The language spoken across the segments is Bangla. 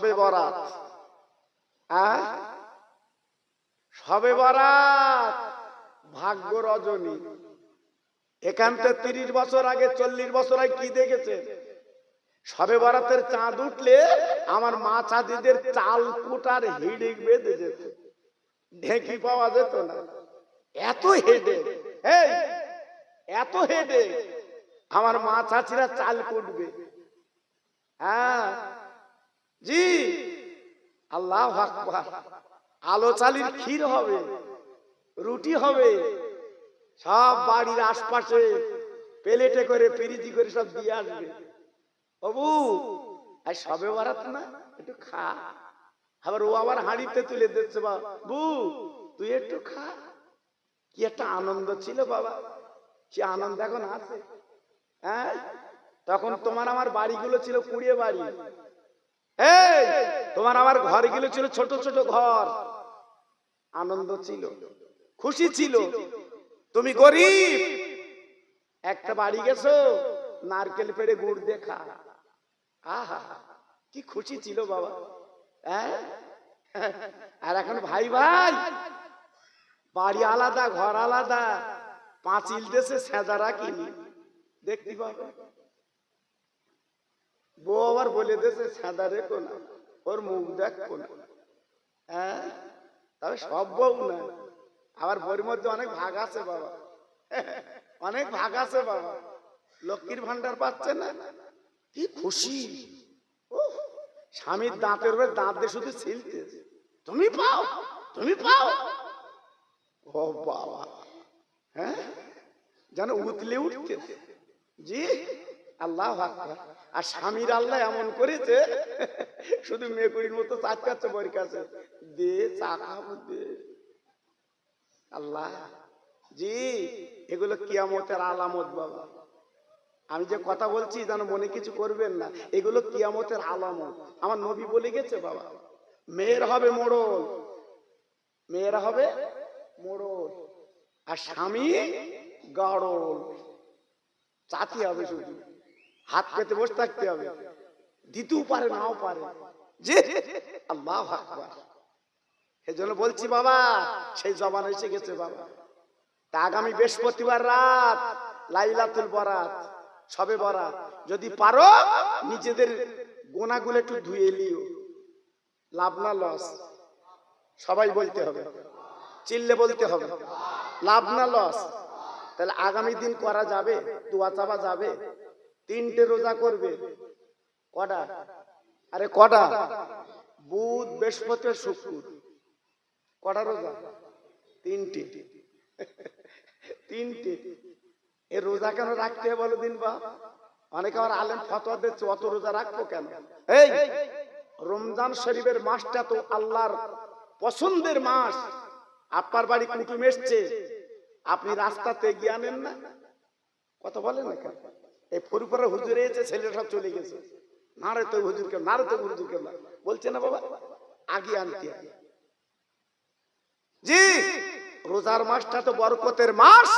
সবে বরাত, সবে বরাত ভাগ্য রজনী। এখান থেকে 30 বছর আগে 40 বছর আগে কি দেখেছে? সবে বরাতের চাঁদ উঠলে আমার মা চাঁদিদের চাল কুটার হিড়িক বেঁধে যেত, ঢেকি পাওয়া যেত না। এত হেডে, এই এত হেডে আমার মা চাচিরা চাল কুটবে। হ্যাঁ জি, আল্লাহু আকবার। আলো চালির ক্ষীর হবে, রুটি হবে, সব বাড়ির আশপাশে প্লেটে করে পিরিতি করে সব দিয়ে আসবে। বাবু আর সবে বরাত না, একটু খা। আবার ও আবার হাঁড়িতে তুলে দিচ্ছে, বাবু তুই একটু খা। কি একটা আনন্দ ছিল বাবা, কি আনন্দ এখন আছে। হ্যাঁ, তখন তোমার আমার বাড়িগুলো ছিল কুড়িয়ে বাড়ি, এই তোমার আমার ঘরগুলো ছিল ছোট ছোট ঘর। আনন্দ ছিল, খুশি ছিল। তুমি গরিব, একটা বাড়ি গেছো, নারকেল পেড়ে গুড় দেখা, আহা কি খুশি ছিল বাবা। হ্যাঁ, আর এখন ভাই ভাই বাড়ি আলাদা, ঘর আলাদা, পাঁচিল দেশে সেজারা কিনি দেখতে পাবে। বউ আবার বলে দেশে সেজা রেখো না, ওর মুখ দেখো না। হ্যাঁ, তবে সব বউ না, আবার বউর মধ্যে অনেক ভাগ আছে বাবা, অনেক ভাগ আছে বাবা। লক্ষ্মীর ভান্ডার পাচ্ছে না, কি খুশি। স্বামীর দাঁতের উপরে দাঁত দিয়ে শুধু ছিলতে, তুমি পাও, তুমি পাও। ও বাবা, হ্যাঁ যেন উতলে উঠতে। জি, আল্লাহু আকবার। আর স্বামীর আল্লাহ এমন করেছে, শুধু মেকুরির মতো চাচকাচ্ছে বর কাছে, দে চা খাবো দে। আল্লাহ, জি এগুলো কিয়ামতের আলামত বাবা। আমি যে কথা বলছি যেন মনে কিছু করবেন না, এগুলো কিয়ামতের আলামত। আমার নবী বলে গেছে বাবা, মেয়ের হবে মোড়ল, মেয়েরা হবে মোড়ল, আর স্বামী গাড়ল। চাতি হবে, শুধু হাত পেতে বসে থাকতে হবে, দিতেও পারে নাও পারে। জি, আল্লাহু আকবার। এই জন্য বলছি বাবা, সেই জবান এসে গেছে বাবা। তা আগামী বৃহস্পতিবার রাত লাইলাতুল বরাত, সবে বরাত, যদি পারো নিজেদের গোনাগুলো একটু ধুয়ে নিও। লাভ না লস? সবাই বলতে হবে, চিল্লে বলতে হবে, লাভ না লস? তাহলে আগামী দিন করা যাবে, দোয়া চাওয়া যাবে। 3টে রোজা করবে। কটা? আরে কটা? বুধ, বৃহস্পতি, শুক্র। কটা রোজা? 3টে। 3টে। এ রোজা কেন রাখতে হবে বলো দিন বা? অনেকে আমার আলেম ফতোয়া দিচ্ছে, অত রোজা রাখবো কেন? এই রমজান শরীফের মাসটা তো আল্লাহর পছন্দের মাস। আপনার বাড়ি কুটুম এসছে, আপনি রাস্তাতে গিয়ে আনেন না? কথা বলেন না কেন? এই ফরিদপুরের হুজুর এসেছে, ছেলেরা সব চলে গেছে, নারে তো হুজুর কেন, নারে তো হুজুর কেন বলছে না বাবা, আগে আনতে হয়। জি, রোজার মাসটা তো বরকতের মাস।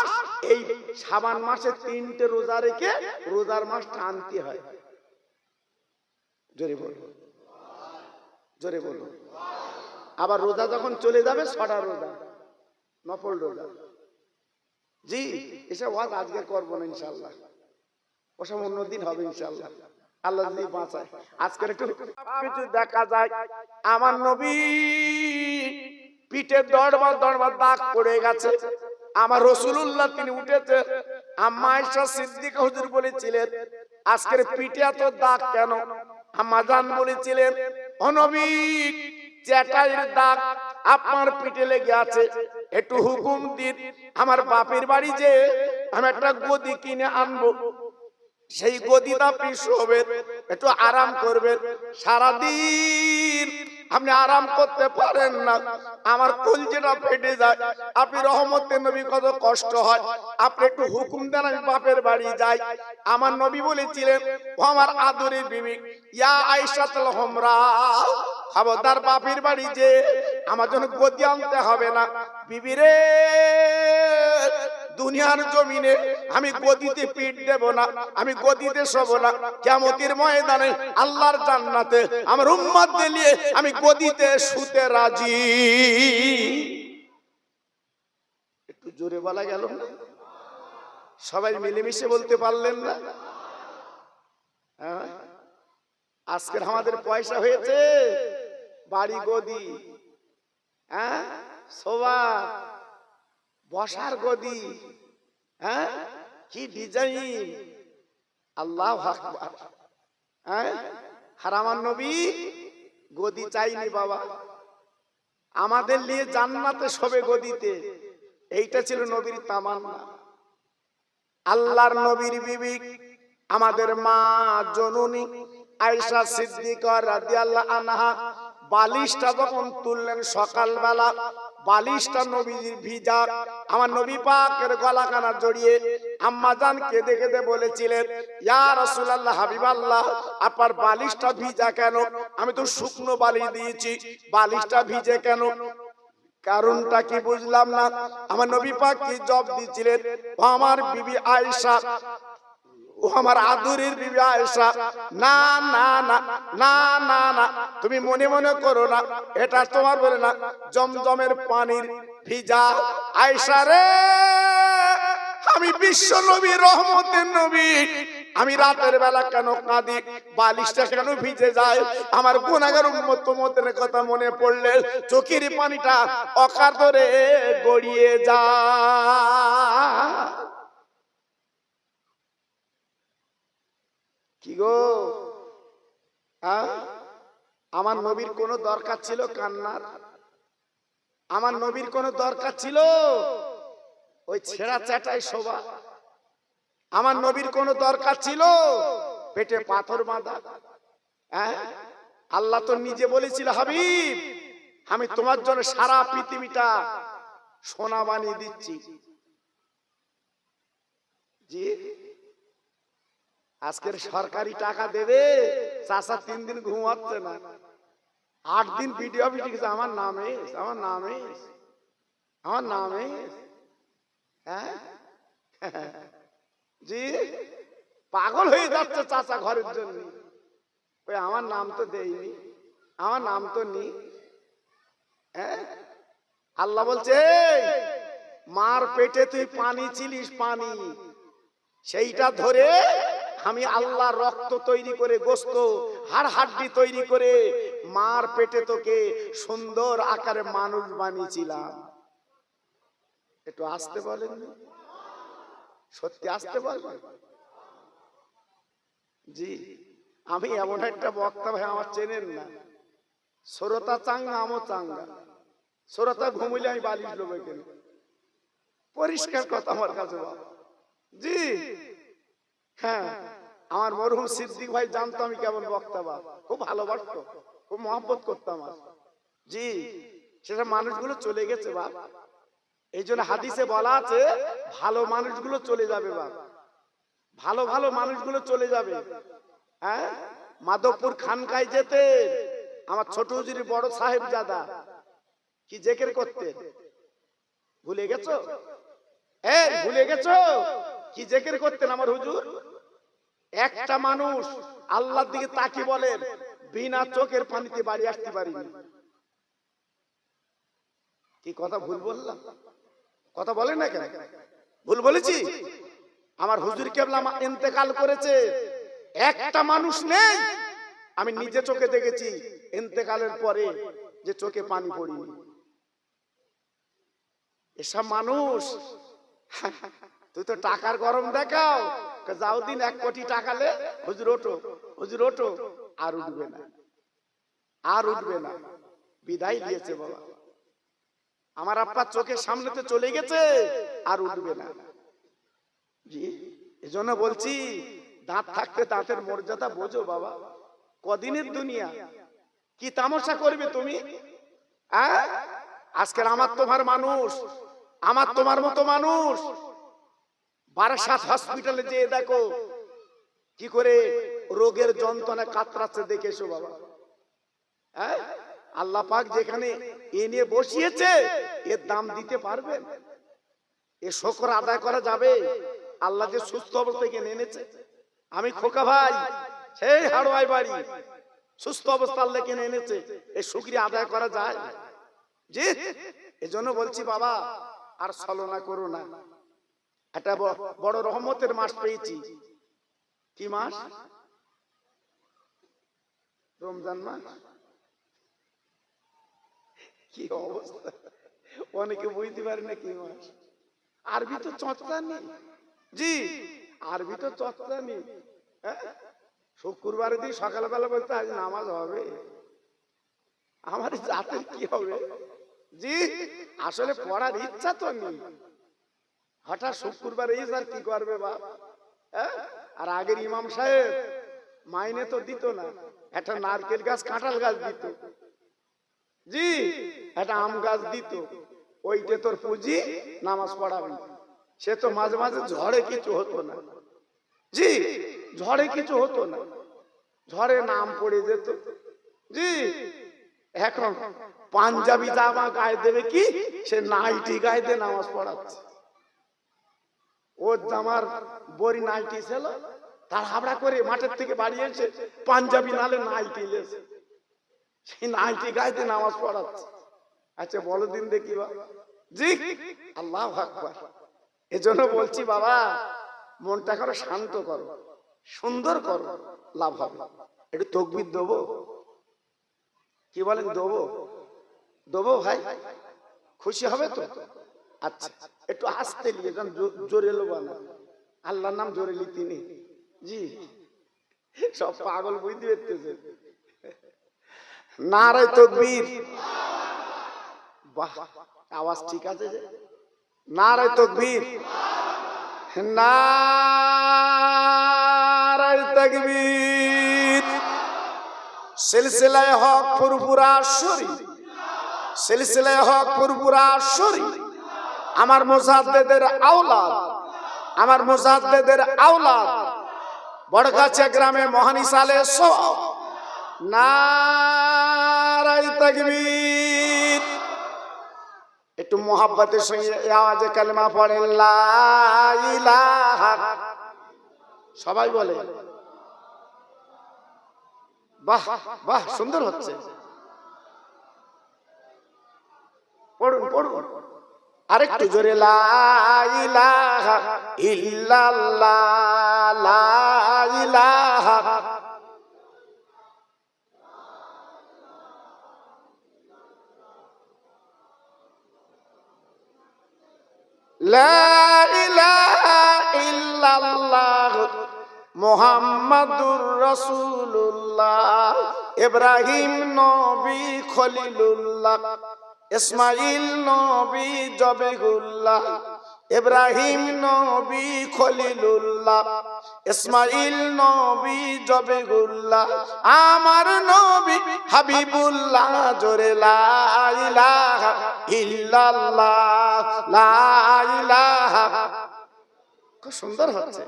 এই শাবান মাসে 3টে রোজা রেখে রোজার মাসটা আনতে হয়। জোরে বলো, জোরে বলো। আবার রোজা যখন চলে যাবে 6টা রোজা, নফল রোজা। জি, এসব ওয়াজ আজকে করবো না ইনশাআল্লাহ, ওসব অন্যদিন হবে ইনশাআল্লাহ, আল্লাহ যদি বাঁচায়। আজকের একটু কিছু দেখা যায়। আমার নবী পিঠে দড়বার দড়বার দাগ পড়ে গেছে। আমার রাসূলুল্লাহ তিনি উঠেছে। আম্মা আয়েশা সিদ্দিকা হুজুর বলেছিলেন, আজকের পিঠে এত দাগ কেন? আম্মা জান বলেছিলেন, ও নবী চ্যাটাইয়ের দাগ আপনার পিঠে লেগে আছে, একটু হুকুম দিন, আমার বাপের বাড়ি যে আমি একটা গদি কিনে আনবো, সেই গদিটা আপনি শোবেন, একটু আরাম করবেন। সারাদিন আপনি আরাম করতে পারেন না, আমার কলজেটা ফেটে যায়। আপনি রহমতের নবী, কত কষ্ট হয়, আপনি একটু হুকুম দেন আমি বাপের বাড়ি যাই। আমার নবী বলেছিলেন, ও আমার আদরের বিবি, ইয়া আয়েশাতুল হুমরা, খবরদার বাপের বাড়ি যে আমার জন্য গদি আনতে হবে না। বিবি রে, দুনিয়ার জমিনে আমি গদিতে পিঠ দেব না, আমি গদিতে শোব না। কিয়ামতের ময়দানে আল্লাহর জান্নাতে আমার উম্মতদের নিয়ে আমি গদিতে শুতে রাজি। একটু জোরে বলা গেল না? সবাই মিলেমিশে বলতে পারলেন না? আজকের আমাদের পয়সা হয়েছে বাড়ি গদি, হ্যাঁ, শোভা বসার গদি, হ্যাঁ, কি ডিজাইন! আল্লাহু আকবার। হ্যাঁ, আর আমার নবী গদি চাইনি বাবা, আমাদের নিয়ে জান্নাতে শোবে গদিতে। এইটা ছিল নবীর তামান্না। আল্লাহর নবীর বিবি আমাদের মা জননী আয়েশা সিদ্দিকা রাদিয়াল্লাহু আনহা বালিশটা যখন তুললেন সকালবেলা, বালিশটা নবীর ভিজা। আমার নবী পাকের গলাখানা জড়িয়ে আম্মা জান কেঁদে কেঁদে বলেছিলেন, ইয়া রাসূলুল্লাহ, হাবিবাল্লাহ, আপনার বালিশটা ভিজা কেন? আমি তো শুকনো বালিশ দিয়েছি, বালিশটা ভিজে কেন? কারণটা কি বুঝলাম না। আমার নবী পাক কি জবাব দিয়েছিলেন? ও আমার বিবি আয়েশা, ও আমার আদরের বিবি আয়েশা, না না না না না না, তুমি মনে মনে করো না, এটা তোমার বলে না, জমজমের পানির ভিজা। আয়েশা রে, আমি বিশ্ব নবী, রহমতের নবী, আমি রাতের বেলা কেন কাঁদি? বালিশটা কেন ভিজে যায়? আমার গুনাহগার উম্মত তোমাদের কথা মনে পড়লে চোখের পানিটা অকাতরে গড়িয়ে যায়। কি গো, আমার নবীর কোন দরকার ছিল কান্নার? আমার নবীর কোন দরকার ছিল ওই ছেঁড়া চ্যাটাই শোভা? আমার নবীর কোন দরকার ছিল পেটে পাথর বাঁধা? আল্লাহ তো নিজে বলেছিল, হাবিব, আমি তোমার জন্য সারা পৃথিবীটা সোনা বানিয়ে দিচ্ছি। জি, আজকের সরকারি টাকা দেবে, চাচা 3 দিন ঘুমাচ্ছে না, 8 দিন ভিডিও গেছে, আমার নামে, আমার নামে, আমার নামে। হ্যাঁ জি, পাগল হয়ে যাচ্ছে চাচা ঘরের জন্য। ওই আমার নাম তো দেয়নি, আমার নাম তো নেই। হ্যাঁ, আল্লাহ বলছে, মার পেটে তুই পানি ছিলিস, পানি, সেইটা ধরে আমি আল্লাহ রক্ত তৈরি করে, গোস্ত হাড় হাড্ডি তৈরি করে মার পেটে তোকে সুন্দর আকারে মানুষ বানিয়েছিলাম। একটু আসতে বলেন, সত্যি আসতে বলেন। জি, আমি এমন একটা বক্তা ভাই, আমার চেনেন না, শ্রোতা চাঙ্গা, আমও চাঙ্গা। শ্রোতা ঘুমিলে আমি বালিশ লোবে কেন? পরিষ্কার কথা আমার কাছে বাবা। জি হ্যাঁ, আমার মরহুম সিদ্দিক ভাই জানতো আমি কেমন বক্তা, বাবা খুব ভালোবাসতো, খুব মহব্বত করতাম। জি, সেটা মানুষগুলো চলে গেছে বাবা। এই জন্য হাদিসে বলা আছে, ভালো মানুষগুলো চলে যাবে বাবা, ভালো ভালো মানুষগুলো চলে যাবে। হ্যাঁ, মাধবপুর খানকায় যেতে আমার ছোট হুজুর বড় সাহেব জাদা কি জেকের করতে, ভুলে গেছো? ভুলে গেছো কি জেকের করতেন আমার হুজুর? একটা মানুষ আল্লাহর দিকে তাকিয়ে বলেন, বিনা চোখের পানিতে বাড়ি আসতে পারিনি। কি কথা ভুল বললাম? কথা বলেন না কেন? ভুল বলেছি? আমার হুজুর কেবলা ইন্তেকাল করেছে, একটা মানুষ নেই আমি নিজে চোখে দেখেছি ইন্তেকালের পরে যে চোখে পানি পড়েনি। এসব মানুষ, তুই তো টাকার গরম দেখাও, যাও দিন 1 কোটি টাকালে, হুজুর ওঠো, হুজুর ওঠো, আর উঠবে না, আর উঠবে না, বিদায় দিয়েছে বাবা। আমার আব্বা চোখের সামনেতে চলে গেছে, আর উঠবে না। জি, এজন্য বলছি, দাঁত থাকতে দাঁতের মর্যাদা বোঝো বাবা। কদিনের দুনিয়া, কি তামাশা করবে তুমি? আজকের আমার তোমার মানুষ, আমার তোমার মতো মানুষ বারাসাত হসপিটালে যেয়ে দেখো কি করে রোগের যন্ত্রণা কাতরাচ্ছে, দেখে এসো বাবা। আল্লাহ পাক যেখানে এ নিয়ে বসিয়েছে, এর দাম দিতে পারবেন? এ শুকর আদায় করা যাবে? আল্লাহ যে সুস্থ অবস্থায় কিনে এনেছে। আমি খোকা ভাই, সেই হাড়োয়াই বাড়ি, সুস্থ অবস্থা আল্লাহ কিনে এনেছে, এই শুকরিয়া আদায় করা যায়? জি, এজন্য বলছি বাবা, আর ছলনা করো না। একটা বড় রহমতের মাস পেয়েছি। কি মাস? রমজান মাস। কি অবস্থা, অনেকে বুঝতে পারে না কি মাস। আরবি তো চর্চা নেই। জি, আরবি তো চর্চা নেই। শুক্রবারে দিন সকালবেলা বলতে আজ নামাজ হবে, আমার জাতের কি হবে? জি, আসলে পড়ার ইচ্ছা তো নেই। হঠাৎ শুক্রবার এই আর কি করবে বাপ? আর আগের ইমাম সাহেব মাইনে তো দিত না, একটা নারকেল গাছ কাঁঠাল গাছ দিত, জি একটা আম গাছ দিত, ওইটা তোর পুঁজি, নামাজ পড়াবি। সে তো মাঝে মাঝে ঝড়ে কিছু হতো না। জি, ঝড়ে কিছু হতো না, ঝড়ে নাম পড়ে যেত। জি, এখন পাঞ্জাবি জামা গায়ে দেবে কি, সে নাইটি গায়ে দিয়ে নামাজ পড়াচ্ছে। ওর জামার বড়ি নাইটি ছিল, তার হাবড়া করে মাঠের থেকে বাড়ি এসে পাঞ্জাবি নালে নাইটি লেছে, সেই নাইটি গায়ে দিয়ে নামাজ পড়াচ্ছে। আচ্ছা বলো দিন দেখি বা। জি, আল্লাহু আকবার। এজন্য বলছি বাবা, মনটা করো শান্ত করো, সুন্দর করো, লাভ হবে। একটু তাকবীর দেবো? কি বলেন, দেবো? দেবো ভাই? খুশি হবে তো? আচ্ছা, একটু আস্তে নিয়ে যান, জোরে লোবা না। আল্লাহর নাম জোরে লিতি নি। জি, সব পাগল বুঝতে পারতেছে। নারায়ে তাকবীর। বাহ, আওয়াজ ঠিক আছে যে। নারায়ে তাকবীর, নারায়ে তাকবীর। সিলসিলায়ে হক ফুরফুরা শরী, সিলসিলায়ে হক ফুরফুরা শরী। আমার মুজাদ্দিদের আওলাদ, আমার মুজাদ্দিদের আওলাদ বড়গাছা গ্রামে মহানিসালে সওয়াব। নারায়ে তাকবীর। একটু মোহাব্বতের সঙ্গে আওয়াজে কালেমা পড়েন, লা ইলাহা। সবাই বলে বাহ বাহ, সুন্দর হচ্ছে। পড়ুন পড়ুন আরেকটু জোরে, লা ইলাহা ইল্লাল্লাহ, লা ইলাহা। লা ইলাহা ইল্লাল্লাহ মুহাম্মাদুর রাসূলুল্লাহ। ইব্রাহিম নবী খলিলুল্লাহ, ইসমাইল নবী জবিহুল্লাহ। ইব্রাহিম নবী খলিলুল্লাহ, ইসমাইল নবী জবিহুল্লাহ। আমার নবী হাবিবুল্লাহ। জোরে লা ইলাহা ইল্লাল্লাহ, লা ইলাহা। খুব সুন্দর হচ্ছে।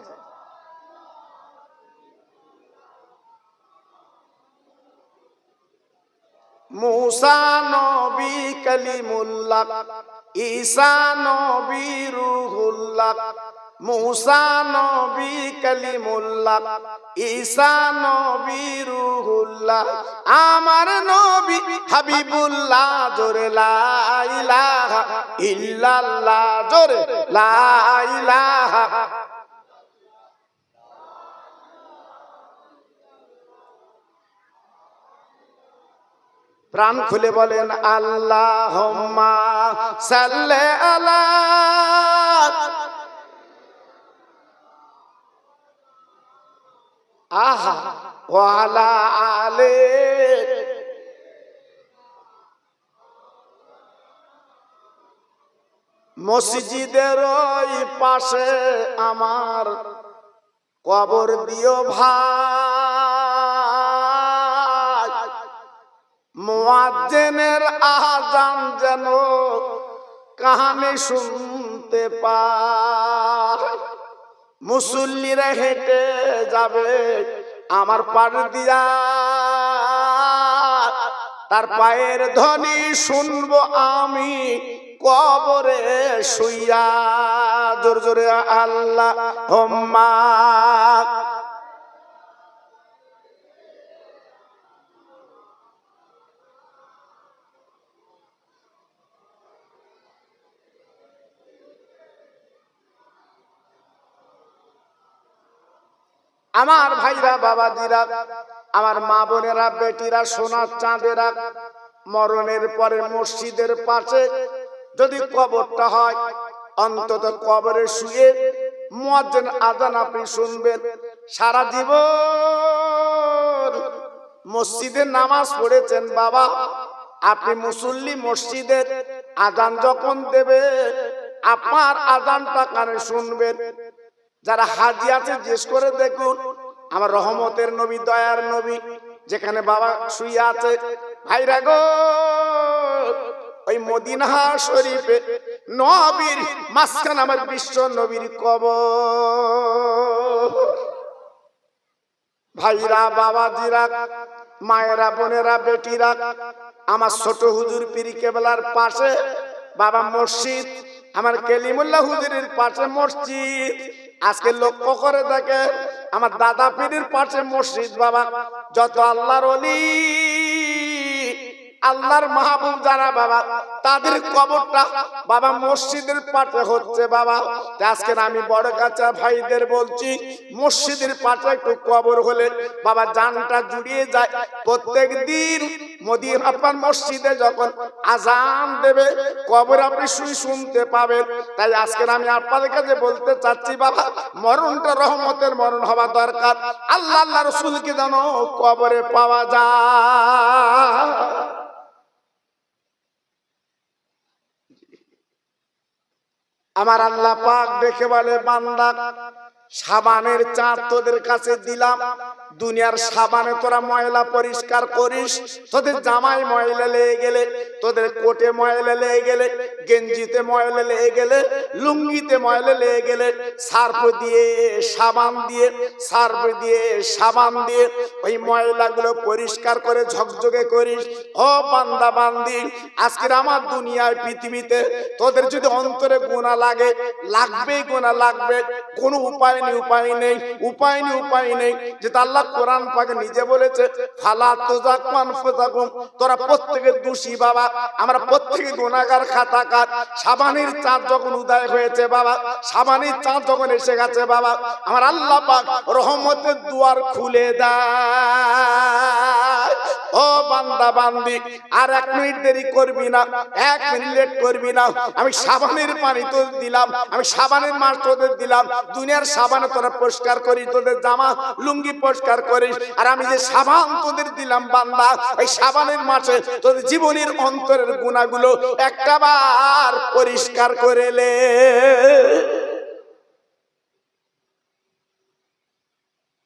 মুসা নবী কালিমুল্লাহ, ঈসা নবী রূহুল্লাহ। মুসা নবী কালিমুল্লাহ, ঈসা নবী রূহুল্লাহ। আমার নবী হাবিবুল্লাহ। জোরে লা ইলাহা ইল্লাল্লাহ, জোরে লা ইলাহা। প্রাণ খুলে বলেন আল্লাহুম্মা সাল্লি আলা। আহা ওয়া আলা আলে। মসজিদের ওই পাশে আমার কবর দিও ভাই। মুয়াজ্জিনের আযান যেন কানে শুনতে পায়। মুসল্লিরা হেঁটে যাবে আমার পার দিয়া, তার পায়ের ধ্বনি শুনবো আমি কবরে শুইয়া, জোরে জোরে আল্লাহুম্মা। আমার ভাইরা, বাবাজিরা, আমার মা বোনেরা, বেটিরা, সোনার চাঁদেরা, মরণের পরে মসজিদের পাশে যদি কবরটা হয়, অন্তত কবরে শুয়ে মুয়াজ্জিন আযান আপনি শুনবেন। সারা জীবন মসজিদে নামাজ পড়েছেন বাবা, আপনি মুসল্লি, মসজিদের আযান যখন দেবে আপনার আযানটা কানে শুনবেন। যারা হাজি আছে জিজ্ঞেস করে দেখুন, আমার রহমতের নবী, দয়ার নবী যেখানে বাবা শুয়ে আছে, ভাইরা গো, ওই মদিনা শরীফে নবীর মাঝখানে আমার বিশ্ব নবীর কবর। ভাইরা, বাবাজিরা, মায়েরা, বোনেরা, বেটিরা, আমার ছোট হুজুর পীর কেবলার পাশে বাবা মসজিদ, আমার কেলিমুল্লাহ হুজুরের পাশে মসজিদ। আজকে লক্ষ্য করে দেখে আমার দাদা পীরের পাশে মসজিদ বাবা। যত আল্লাহর ওলি, আল্লাহর মাহবুব যারা বাবা, তাদের কবরটা বাবা মসজিদের পাশে হচ্ছে বাবা। আজকে আমি বড় কাছে ভাইদের বলছি, মসজিদের পাশে একটু কবর হলে বাবা জানটা জুড়িয়ে যায়। প্রত্যেক দিন মদিনা আপনার মসজিদে যখন আজান দেবে, কবর আপনি শুনতে পাবেন। তাই আজকে আমি আপনাদের কাছে বলতে চাচ্ছি বাবা, মরণটা রহমতের মরণ হওয়া দরকার। আল্লাহ আল্লাহ রাসূলকে যেন কবরে পাওয়া যায়। আমার আল্লাহ পাক দেখে বলে, বান্দা সাবানের চাঁদ তোদের কাছে দিলাম, দুনিয়ার সাবানে তোরা ময়লা পরিষ্কার করিস, তোদের জামায় ময়লা লেগে গেলে, তোদের কোটে ময়লা লেগে গেলে, গেঞ্জিতে ময়লা লেগে গেলে, লুঙ্গিতে ময়লা লেগে গেলে, সার্ফ দিয়ে সাবান দিয়ে, সার্ফ দিয়ে সাবান দিয়ে ওই ময়লাগুলো পরিষ্কার করে ঝকঝকে করিস। ও বান্দা বান্দি, আজকের আমার দুনিয়ায় পৃথিবীতে তোদের যদি অন্তরে গুনাহ লাগে, লাগবেই, গুনাহ লাগবে, কোনো উপায় নেই, উপায় নেই, উপায় নেই, উপায় নেই। যেটা আল্লাহ কোরআন পাকে নিজে বলেছে, ফালা তুযাক্কু আনফুসাকুম, তোরা প্রত্যেকে দোষী বাবা, আমরা প্রত্যেকে গুনাহগার, খাতাকার। সাবানের চাঁদ যখন উদয় হয়েছে বাবা, সাবানের চাঁদ যখন এসে গেছে বাবা, আমার আল্লাহ পাক রহমতের দুয়ার খুলে দেয়। ও বান্দা বান্দি, আর 1 মিনিট দেরি করবি না, 1 মিনিট লেট করবি না। আমি সাবানের পানি তো দিলাম, আমি সাবানের মাছ তোদের দিলাম, দুনিয়ার সাবানে তোরা পরিষ্কার করিস, তোদের জামা লুঙ্গি পরিষ্কার করিস, আর আমি যে সাবান তোদের দিলাম বান্দা, এই সাবানের মাছে তোদের জীবনের অন্তরের গুনাহগুলো একটাবার পরিষ্কার করে লে।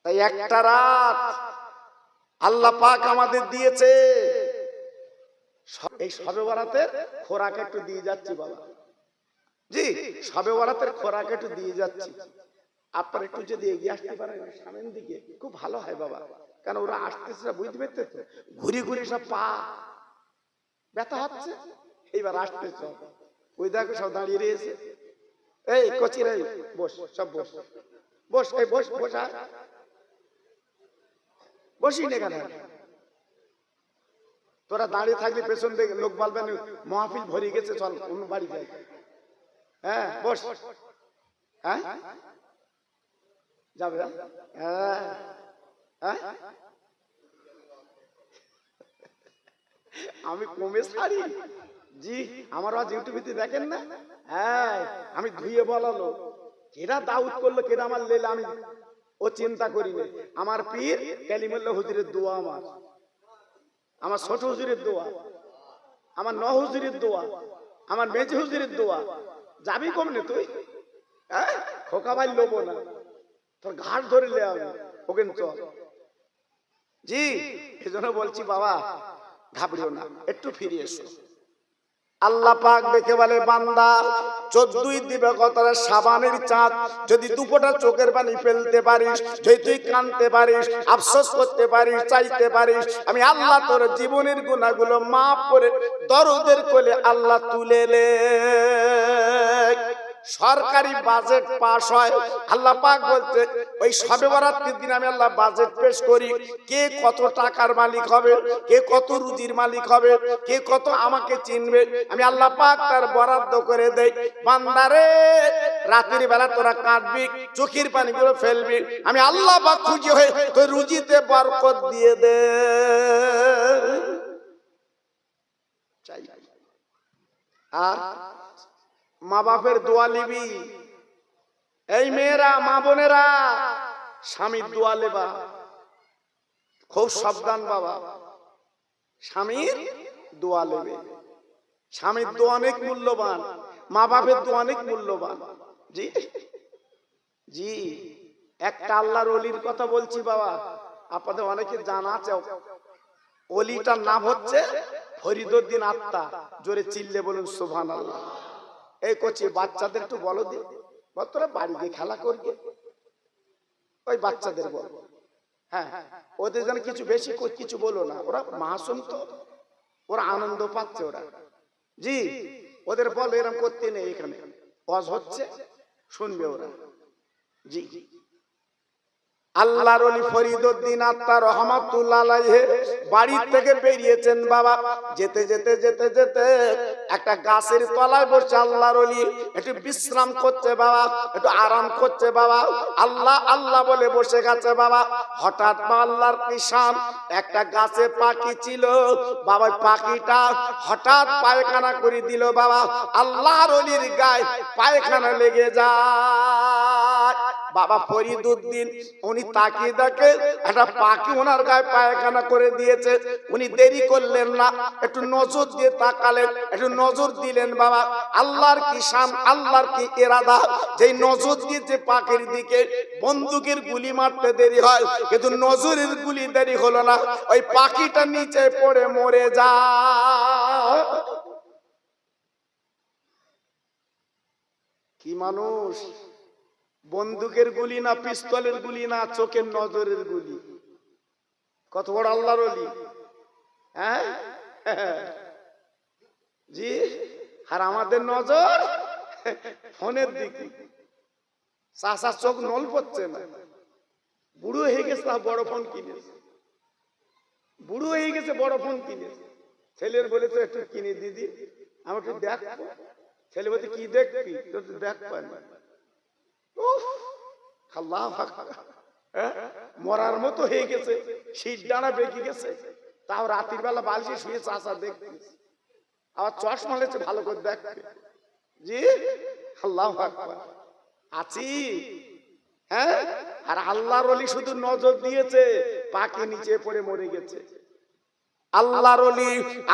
তাই একটা রাত আল্লাহ পাক আমাদের দিয়েছে, এই শবে বরাতের খোরাক একটু দিয়ে যাচ্ছি বাবা। জি, শবে বরাতের খোরাক একটু দিয়ে যাচ্ছি। আপনারা একটু যদি এগিয়ে আসতে পারেন সামনের দিকে, খুব ভালো হয় বাবা। কারণ ওরা আসতেছে, বুঝতে পারতে তো, ঘুরি ঘুরি সব পা ব্যথা হচ্ছে। এইবার আসতেছে, ওই দেখো সব দাঁড়িয়ে রয়েছে। এই কচির, এই বস, সব বস, বস, এই বস, বসা, বসি না কেন? তোরা দাঁড়িয়ে থাকলে পেছন থেকে লোক বলবেন মাহফিল ভরে গেছে, চল অন্য বাড়ি যাই। হ্যাঁ বস, হ্যাঁ যাবে, হ্যাঁ আমি কমে ছাড়ি। জি, আমার আজ ইউটিউবে দেখেন না? হ্যাঁ, আমি ধুয়ে বলালো, কেডা দাউদ করলো, কেডা আমার লেলা, আমি ও চিন্তা করি না। আমার পীর কালিমুল্লাহ হুজুরের দোয়া, আমার ছোট হুজুরের দোয়া, আমার ন হুজুরের দোয়া, আমার মেজি হুজুরের দোয়া। যাবি কমনে তুই? হ্যাঁ, খোকা ভাই লোবো না, তোর ঘাট ধরে লে আমি ওকে চল। জি, এই জন্য বলছি বাবা, ঘাবড়িও না, একটু ফিরে এসো। আল্লাহ পাক দেখে বলে বান্দা 14ই দিবাগতের শাবানের চাঁদ যদি দুপোটা চোখের পানি ফেলতে পারিস, যদি তুই কাঁদতে পারিস, আফসোস করতে পারিস, চাইতে পারিস, আমি আল্লাহ তোর জীবনের গুনাহগুলো মাফ করে দরদের কোলে আল্লাহ তুলে নে। সরকারি বাজেট পাস হয়, আল্লাহ পাক বলতে ওই শবে বরাতের দিন আমি আল্লাহ বাজেট পেশ করি, কে কত টাকার মালিক হবে, কে কত রুজির মালিক হবে, কে কত আমাকে চিনবে, আমি আল্লাহ পাক তার বরাদ্দ করে দেই। বান্দারে রাতের বেলা তোরা কাঁদবি, চোখের পানিগুলো ফেলবি, আমি আল্লাহ পাক খুশি হয়ে তোর রুজিতে বরকত দিয়ে দে। চাই আর মা বাপের দোয়া নিবি। এই মেয়েরা, মা বোনেরা, স্বামীর দোয়া লেবা, খুব সাবধান বাবা, স্বামীর দোয়া লেবে। স্বামীর দোয়া অনেক মূল্যবান, মা বাপের দোয়া অনেক মূল্যবান। জি জি, একটা আল্লাহর ওলির কথা বলছি বাবা, আপনাদের অনেকে জানা আছে। ওলিটার নাম হচ্ছে ফরিদউদ্দিন আত্মা। জোরে চিল্লে বলুন সুবহানাল্লাহ। এই করছি বাচ্চাদের একটু বলো দি, তোরা বাড়িতে খেলা করবে, ওই বাচ্চাদের বল, হ্যাঁ ওদের যেন কিছু বেশি কিছু বলো না, ওরা মাসুম তো, ওরা আনন্দ পাচ্ছে ওরা। জি, ওদের বলো এরকম করতে নেই, এখানে ওয়াজ হচ্ছে শুনবে ওরা। জি, আল্লাহর ওলি ফরিদউদ্দিন আত্মা রহমাতুল্লাহ আলাইহি বাড়ি থেকে বেরিয়েছেন বাবা। যেতে যেতে যেতে যেতে একটা গাছের তলায় বসে আল্লাহর ওলি একটু বিশ্রাম করছে বাবা, একটু আরাম করছে বাবা, আল্লাহ আল্লাহ বলে বসে গেছে বাবা। হঠাৎ আল্লাহর কিষান একটা গাছে পাখি ছিল বাবা, পাখিটা হঠাৎ পায়খানা করে দিল বাবা। আল্লাহর ওলির গায়ে পায়খানা লেগে যায় বাবা। ফরিদউদ্দিন উনি তাকিয়ে দেখে একটা পাখি ওনার গায়ে পায়খানা করে দিয়েছে। উনি দেরি করলেন না, একটু নজর দিয়ে তাকালেন, একটু নজর দিলেন বাবা। আল্লাহর কি শান, আল্লাহর কি ইরাদা, যেই নজর দিয়েছে পাখির দিকে বন্দুকের গুলি মারতে দেরি হয়, কিন্তু নজরের গুলি দেরি হলো না, ওই পাখিটা নিচে পড়ে মরে যায়। কি মানুষ! বন্দুকের গুলি না, পিস্তলের গুলি না, চোখের নজরের গুলি। কত বড় আল্লাহর ওলি! হ্যাঁ জি, আর আমাদের নজর ফোনের দিকে। চাষা চোখ নল পড়ছে না, বুড়ো হয়ে গেছে, বড় ফোন কিনেছে, বুড়ো হয়ে গেছে, বড় ফোন কিনেছে। ছেলের বলেছে একটু কিনে দিদি, আমি একটু দেখবো। ছেলে বলছে কি দেখবি, দেখ পায় না, মরার মতো হয়ে গেছে, শীত ডানা বেঁকে গেছে, তাও রাতের বেলা বালিশে শুয়ে চাষা দেখতে, আবার চশমা লেছে ভালো করে দেখবে। জি, আল্লাহু আকবার। আছি, হ্যাঁ। আর আল্লাহর ওলি শুধু নজর দিয়েছে, পাখি নিচে পড়ে মরে গেছে। আল্লাহর ওলি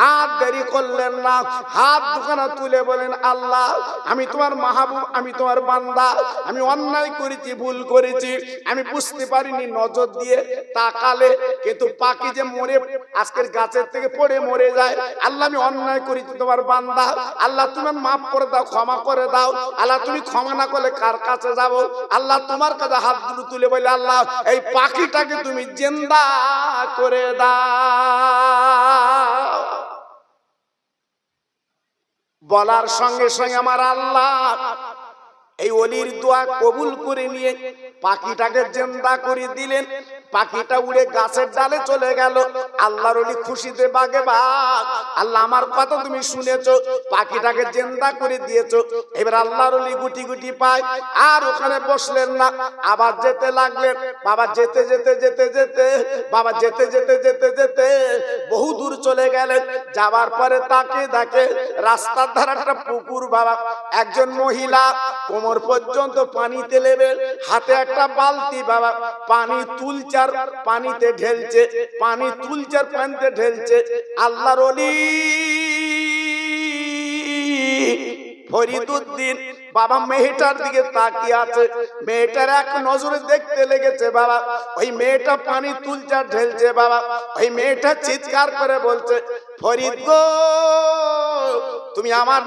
আর দেরি করলেন না, হাত দুখানা তুলে বলেন আল্লাহ, আমি তোমার মাহবুব, আমি তোমার বান্দা, আমি অন্যায় করেছি, ভুল করেছি, আমি বুঝতে পারিনি, নজর দিয়ে তাকালে কিন্তু পাখি যে মরে আজকের গাছের থেকে পড়ে মরে যায়। আল্লাহ আমি অন্যায় করেছি, তোমার বান্দা, আল্লাহ তুমি মাফ করে দাও, ক্ষমা করে দাও। আল্লাহ তুমি ক্ষমা না করলে কার কাছে যাব? আল্লাহ তোমার কাছে হাত দুটো তুলে বলে আল্লাহ এই পাখিটাকে তুমি জিন্দা করে দাও। বলার সঙ্গে সঙ্গে আমার আল্লাহ এই ওলির দোয়া কবুল করে নিয়ে পাখিটাকে জিন্দা করে দিলেন। পাখিটা উড়ে গাছের ডালে চলে গেল। আল্লাহর ওলি খুশিতে বাগে বাগ, আল্লাহ আমার কথা তুমি শুনেছো, পাখিটাকে জিন্দা করে দিয়েছো। এবার আল্লাহর ওলি গুটি গুটি পায়, আর ওখানে বসলেন না, আবার যেতে লাগলেন। বাবা যেতে যেতে যেতে যেতে বাবা যেতে যেতে যেতে যেতে বহু দূর চলে গেলেন। যাবার পরে তাকে দেখে রাস্তার ধারে একটা পুকুর বাবা। একজন মহিলা কোমর পর্যন্ত পানিতে নেবে, হাতে একটা বালতি বাবা, পানি তুলচার পানিতে ঢেলছে, পানি তুলচার পানিতে ঢেলছে। আল্লাহর ওলি ফরিদউদ্দিন বাবা মেয়েটার দিকে তাকিয়ে আছে। মেয়েটার এক নজরে দেখতে লেগেছে বাবা, ওই মেয়েটা পানি তুলচার ঢেলছে বাবা। ওই মেয়েটা চিৎকার করে বলছে ফরিদ গো তুমি আমার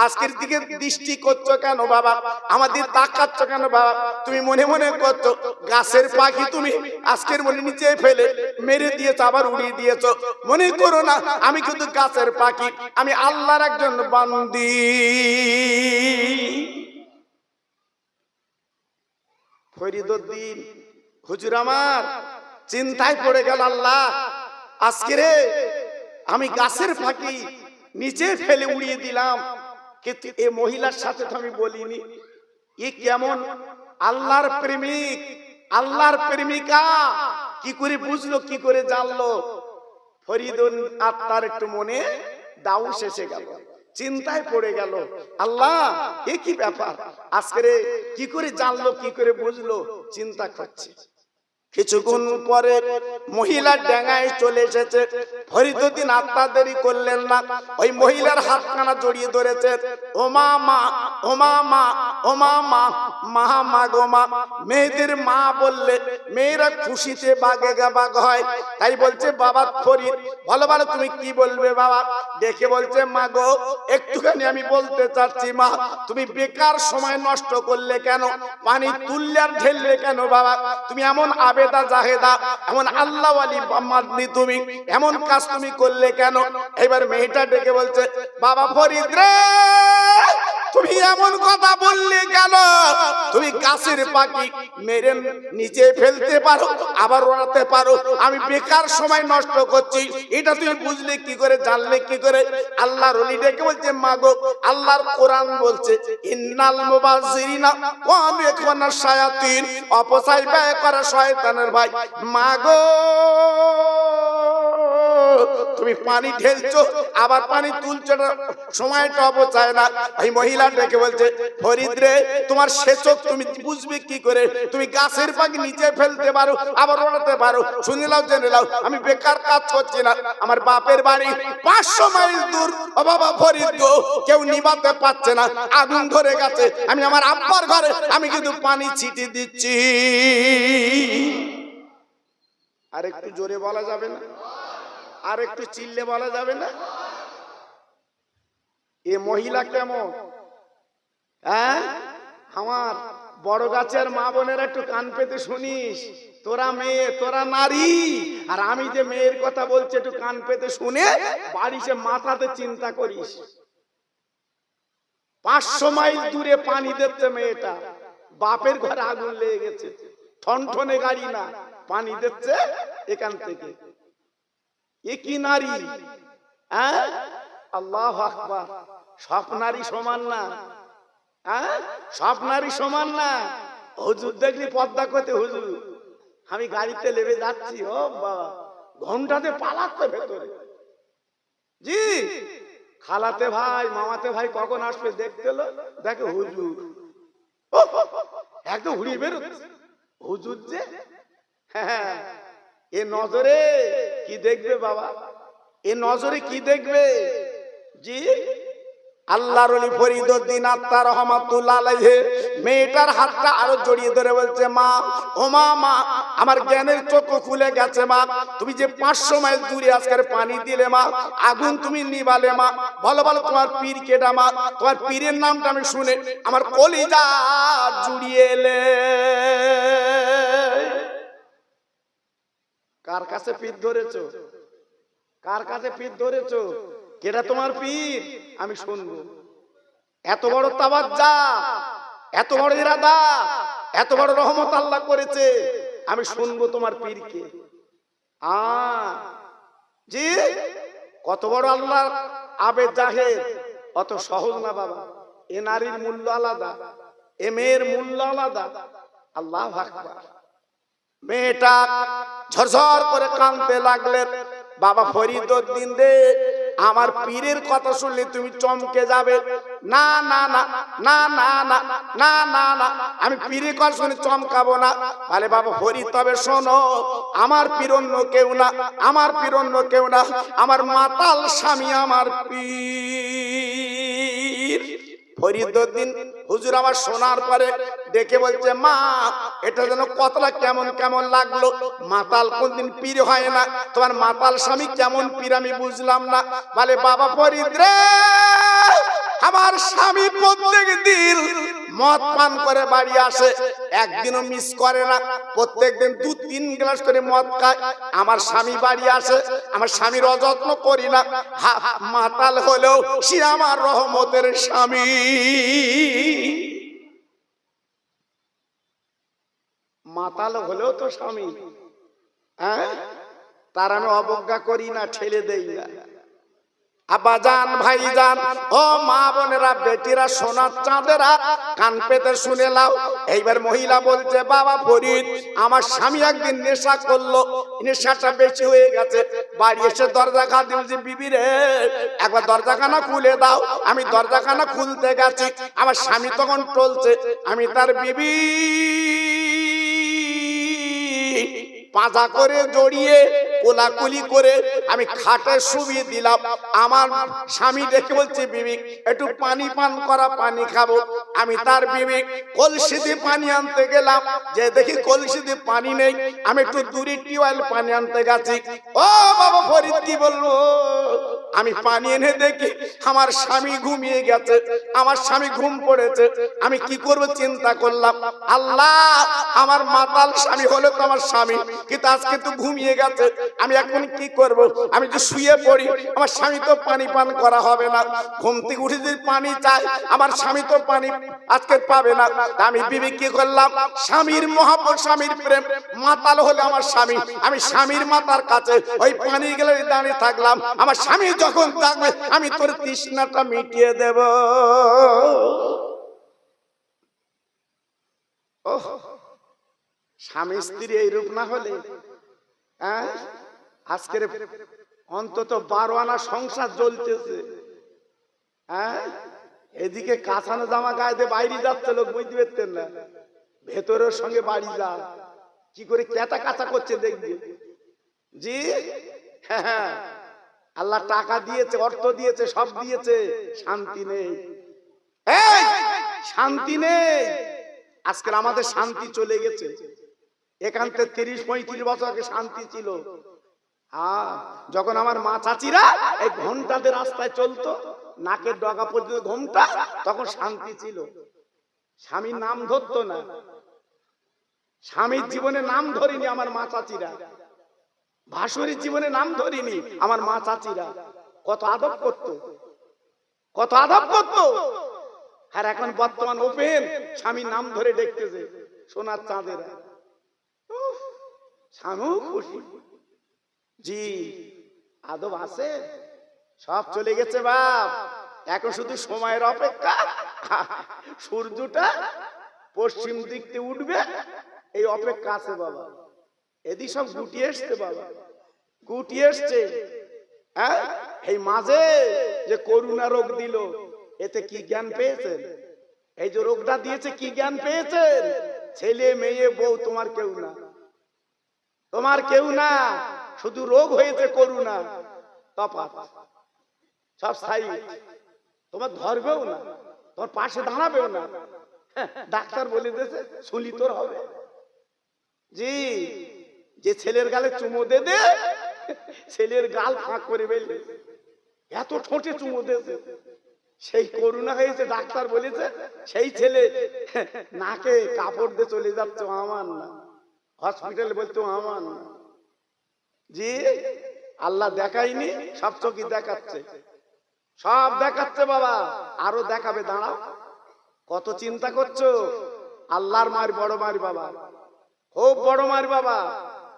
আজকের দিকে দৃষ্টি করছো কেন বাবা, আমাদের তাকাচ্ছ কেন বাবা? তুমি মনে মনে করছো গাছের পাখি তুমি আজকের মনে নিচে ফেলে মেরে দিয়েছো, আবার উড়িয়ে দিয়েছো। মনে করো না আমি কিন্তু গাছের পাখি, আমি আল্লাহর একজন বান্দি। ফরিদউদ্দিন হুজুর আমার চিন্তায় পড়ে গেল, আল্লাহ আজকে রে আমি গাছের ফাঁকি নিচে ফেলে উড়িয়ে দিলাম, কিন্তু এ মহিলার সাথে তো আমি বলিনি। এ কেমন আল্লাহর প্রেমিক, আল্লাহর প্রেমিকা, কি করে বুঝলো, কি করে জানলো? ফরিদুল আত্মার একটু মনে দাউস এসে গেল, চিন্তায় পড়ে গেল, আল্লাহ এ কি ব্যাপার, আজকে কি করে জানলো, কি করে বুঝলো, চিন্তা করছে। কিছুক্ষণ পরে মহিলার ডাঙায় চলে এসেছে। ফরিদউদ্দিন আত্মা দেরি করলেন না, ওই মহিলার হাতখানা জড়িয়ে ধরেছে। ও মা মা, ও মা মা, ও মা মা, মা মা গো মা। মেয়েদের মা বললে মেয়েরা খুশিতে বাগে বাগ হয়, তাই বলছে বাবা ফরিদ ভালো ভালো তুমি কি বলবে বাবা? দেখে বলছে মা গো একটুখানি আমি বলতে চাচ্ছি মা, তুমি বেকার সময় নষ্ট করলে কেন, পানি তুললে আর ঢেললে কেন বাবা? তুমি এমন আবেদা জাহেদা, এমন আল্লাহ ওয়ালি বাম্মাদনি, তুমি এমন কাজ তুমি করলে কেন? এবার মেয়েটা ডেকে বলছে বাবা ফরিদ রে, তুমি এমন কথা বললে কেন? তুমি গাছের পাখি মেরে নিচে ফেলতে পারো, আবার ওড়াতে পারো, আমি বেকার সময় নষ্ট করছি, এটা তুমি বুঝলে কি করে, জানলে কি করে? আল্লাহর ওলি ডেকে বলছে মা গো আল্লাহর কোরআন বলছে ইন্নাল মুবাযযিরিনা ওয়া ইয়াকুনা শায়াতিন, অপচয় ব্যয় করা শয়তানের ভাই। মা গো তুমি পানি ঢেলছো আবার পানি তুলছো, সময়টা অপচয় না। এই মহিলা ডেকে বলছে ফরিদ রে, তোমার সেচক তুমি বুঝবে কি করে? তুমি গাছের পাখি নিচে ফেলতে পারো, আবার ওড়াতে পারো, শুনে নাও জেনে নাও, আমি বেকার কাজ করছি না। আমার বাপের বাড়ি 500 মাইল দূর, ও বাবা ফরিদ গো, কেউ নিভাতে পারছে না, আগুন ধরে গেছে, আমি আমার আব্বার ঘরে আমি কিন্তু পানি ছিটিয়ে দিচ্ছি। আর একটু জোরে বলা যাবে না? আর একটু চিল্লে বলা যাবে না? এ মহিলা কেমন? হ্যাঁ, আমার বড় গাছের মা বোনের একটু কান পেতে শুনিস, তোরা মেয়ে, তোরা নারী, আর আমি যে মেয়ের কথা বলছি একটু কান পেতে শুনে বাড়িতে মাথাতে চিন্তা করিস। 500 মাইল দূরে পানি দিচ্ছে মেয়েটা, বাপের ঘরে আগুন লেগে গেছে, ঠনঠনে গাড়ি না, পানি দিচ্ছে এখান থেকে। এ কি নারী? হ্যাঁ, আল্লাহু আকবার। সব নারী সমান না, হ্যাঁ, সব নারী সমান না। হুজুর দেখলি পর্দা করতে, হুজুর আমি গাড়িতে লেবে যাচ্ছি, ও বাবা ঘন্টাতে পালাচ্ছে ভেতরে। জি খালাতে ভাই, মামাতে ভাই কখন আসবে দেখতে এলো, দেখে হুজুর একদম উড়িয়ে বেরোচ্ছে। হুজুর যে, হ্যাঁ, এ নজরে কি দেখবে বাবা, এ নজরে কি দেখবে? জি আল্লাহর ওলি ফরিদউদ্দিন আত্মা রহমাতুল্লাহ আলাইহি মেয়েটার হাতটা আরো জড়িয়ে ধরে বলছে মা, ও মা মা, আমার জ্ঞানের চোখ খুলে গেছে মা, তুমি যে 500 মাইল দূরে আজকের পানি দিলে মা, আগুন তুমি নিবালে মা, বলো বলো তোমার পীর কেডা মা? তোমার পীরের নামটা আমি শুনে আমার কলিজা জুড়িয়ে এলে। কার কাছে পীর ধরেছো? কার কাছে পীর ধরেছো? কেডা তোমার পীর? আমি শুনবো। এত বড় তাওয়াজ্জা, এত বড় ইরাদা, এত বড় রহমত আল্লাহ করেছে, আমি শুনবো তোমার পীরকে। জি কত বড় আল্লাহর আবেদ জাহের, অত সহজ না বাবা। এ নারীর মূল্য আলাদা, এ মেয়ের মূল্য আলাদা। আল্লাহু আকবার। মেয়েটা ঝরঝর করে কাঁদতে লাগলেন, বাবা ফরিদউদ্দিন রে, আমার পীরের কথা শুনলে তুমি চমকে যাবে। না না না না না না না না না, আমি পীরের কথা শুনে চমকাবো না। বলে বাবা ফরিদ তবে শোনো, আমার পীর অন্য কেউ না, আমার পীর অন্য কেউ না, আমার মাতাল স্বামী আমার পীর। ফরিদউদ্দিন হুজুর আমার শোনার পরে ডেকে বলছে, মা এটা যেন কতটা কেমন কেমন লাগলো, মাতাল কোনদিন পীর হয় না, তোমার মাতাল স্বামী কেমন পীর আমি বুঝলাম না। বলে, বাবা ফরিদ রে, আমার স্বামী প্রত্যেক দিন মদ পান করে বাড়ি আসে, একদিনও মিস করে না, প্রত্যেকদিন 2-3 গ্লাস করে মদ খায়। আমার স্বামী বাড়ি আসে, আমার স্বামীর অযত্ন করি না, মাতাল হলেও সে আমার রহমতের স্বামী। মাতাল হলেও তো স্বামী, হ্যাঁ, তার আমি অবজ্ঞা করি না, ঠেলে দেই না। আব্বাজান, ভাইজান, ও মা বোনেরা, বেটিরা, সোনার চাঁদেরা, কান পেতে শুনে নাও। এইবার মহিলা বলছে, বাবা ফরিদ, আমার স্বামী একদিন নেশা করলো, নেশাটা বেশি হয়ে গেছে, বাড়ি এসে দরজা খা দিয়েছে, বিবি রে একবার দরজাখানা খুলে দাও। আমি দরজাখানা খুলতে গেছি, আমার স্বামী তখন টলছে, আমি তার বিবি পাজা করে জড়িয়ে কোলাকুলি করে আমি খাটে শুবিয়ে দিলাম। আমার স্বামী দেখে বলছে, বিবি একটু পানি পান করা, পানি খাবো। আমি তার বিবি কলসিতে পানি আনতে গেলাম, যে দেখি কলসিতে পানি নেই, আমি একটু দূরে টিউবওয়েল পানি আনতে গেছি। ও বাবা ফরিদ, কি বলবো, আমি পানি এনে দেখি আমার স্বামী ঘুমিয়ে গেছে, আমার স্বামী ঘুম পড়েছে। আমি কি করব চিন্তা করলাম, আল্লাহ আমার মাতাল স্বামী হলো তো আমার স্বামী, কিন্তু আজকে তো ঘুমিয়ে গেছে, আমি এখন কি করব? আমি যে শুয়ে পড়ি, আমার স্বামী তো পানি পান করা হবে না, ঘুম থেকে উঠে যদি পানি চাই, আমার স্বামী তো পানি আজকে পাবে না। আমি বিবি কি করলাম, স্বামীর মহব্বত, স্বামীর প্রেম, মাতাল হলে আমার স্বামী, আমি স্বামীর মাতার কাছে ওই পানি গেলে দাঁড়িয়ে থাকলাম। আমার স্বামী যখন থাকবে, আমি তোর তৃষ্ণাটা মিটিয়ে দেব। ওহ, স্বামী স্ত্রী এই রূপ না হলে, হ্যাঁ, আজকের অন্তত 12 আনা সংসার চলতেছে। হ্যাঁ, এদিকে কাঁচানো জামা গায়ে দিয়ে বাইরে যাচ্ছে লোক, বুঝতে পারতেন না, ভেতরের সঙ্গে বাড়ি যা, কি করে কেতা কাঁচা করছে দেখবি। জি হ্যাঁ, আল্লাহ টাকা দিয়েছে, অর্থ দিয়েছে, সব দিয়েছে, শান্তি নেই, এই শান্তি নেই। আজকে আমাদের শান্তি চলে গেছে, এখান থেকে 30-35 বছর আগে শান্তি ছিল। যখন আমার মা চাচিরা এই ঘন্টাতে রাস্তায় চলতো, নাকের ডগা পর্যন্ত ঘোমটা, তখন শান্তি ছিল। স্বামীর নাম ধরতো না, স্বামীর জীবনে নাম ধরিনি আমার মা চাচিরা, ভাসুরের জীবনে নাম ধরিনি আমার মা চাচিরা। কত আদব করতো, কত আদব করতো। আর এখন বর্তমান ওপেন, স্বামীর নাম ধরে দেখতেছে সোনার চাঁদেরা, স্বামীও খুশি। জি, আদব আছে, সব চলে গেছে বাপ, এখন শুধু সময়ের অপেক্ষা, সূর্যটা পশ্চিম দিক থেকে উঠবে, এই অপেক্ষা আছে বাবা। এদিক সব গুটিয়ে এসছে বাবা, গুটিয়ে এসছে। হ্যাঁ, এই মাঝে যে করোনা রোগ দিল, এতে কি জ্ঞান পেয়েছেন? এই যে রোগটা দিয়েছে, কি জ্ঞান পেয়েছেন? ছেলে মেয়ে বউ তোমার কেউ না, তোমার কেউ না, শুধু রোগ হয়েছে করোনা, তফাৎ সব স্থায়ী। তোমার ধরবেও না, তোমার পাশে দাঁড়াবেও না, ডাক্তার বলে দিয়েছে শুলি তোর হবে। জি, যে ছেলের গালে চুমো দে দে, ছেলের গাল ফাঁক করে বেলে, এত ঠোঁটে চুমো দিয়েছে, সেই করোনা হয়েছে, ডাক্তার বলেছে সেই ছেলে নাকে কাপড় দিয়ে চলে যাচ্ছে, আমার না, হসপিটালে বলতো আমার না। জি, আল্লাহ দেখায়নি, সব চোখই দেখাচ্ছে, সব দেখাচ্ছে বাবা, আরো দেখাবে, দাঁড়াও। কত চিন্তা করছো, আল্লাহর মার বড় মার বাবা, খুব বড় মার বাবা,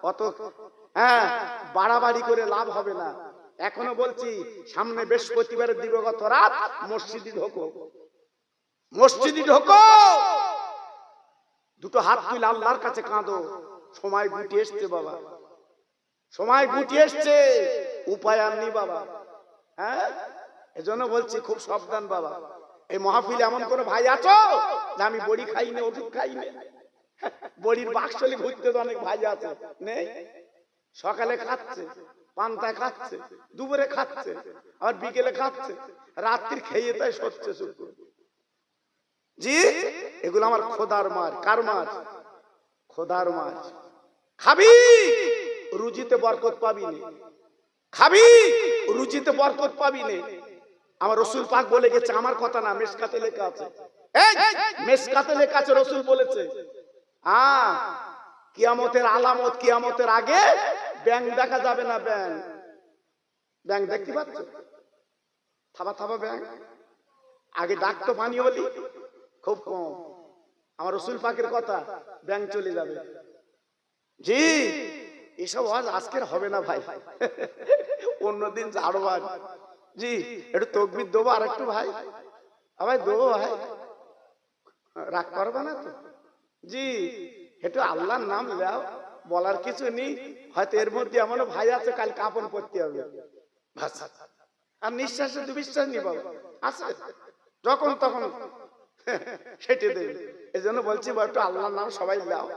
অত হ্যাঁ বাড়াবাড়ি করে লাভ হবে না। এখনো বলছি, সামনে বৃহস্পতিবারের দিবগত রাত, মসজিদে ঢোকো, মসজিদে ঢোকো, দুটো হাত তুলে আল্লাহর কাছে কাঁদো। সময় গুটিয়ে এসছে বাবা, সময় গুটিয়ে এসছে, উপায় আর নেই বাবা। হ্যাঁ, এজন্য বলছি খুব সাবধান বাবা। এই মাহফিলে এমন কোন ভাই আছো যে আমি বড়ি খাই না, ওষুধ খাই না? বড়ির বাক্সলে ঘুরতে তো অনেক ভাই আছে, নেই? সকালে খাচ্ছে, পান্তায় খাচ্ছে, দুপুরে খাচ্ছে, আর বিকেলে খাচ্ছে, রাত্রির খেয়ে তাই সচ্ছে শুক্র। জি, এগুলো আমার খোদার মার। কার মার? খোদার মার। খাবি, রুজিতে বরকত পাবি না। খাবি, রুজিতে বরকত পাবি না। আমার রাসূল পাক বলে গেছে, আমার কথা না, মিশকাতে লেখা আছে। এই মিশকাতে লেখা আছে, রাসূল বলেছে, কিয়ামতের আলামত, কিয়ামতের আগে ব্যাং দেখা যাবে না। ব্যাং, ব্যাং দেখতে পাচ্ছ? থাবা থাবা ব্যাং। আগে ডাকতো পানি বলি খুব কম। আমার রাসূল পাকের কথা, ব্যাং চলে যাবে। জি, এসব আজ আজকের হবে না ভাই, অন্যদিন ছাড়ো ভাই। জি, একটু তাকবীর দেবো আর একটু ভাই, ভাই দেবো ভাই, রাগ করবে না তো? জি, একটু আল্লাহর নাম নাও, বলার কিছু নেই। হয়তো এর মধ্যে এমন ভাই আছে কাল কাপন করতে হবে, আর নিঃশ্বাসে দুঃশ্বাস নি বাবা আছে, যখন তখন সেটে দেবে। এই জন্য বলছি একটু আল্লাহর নাম সবাই নাও।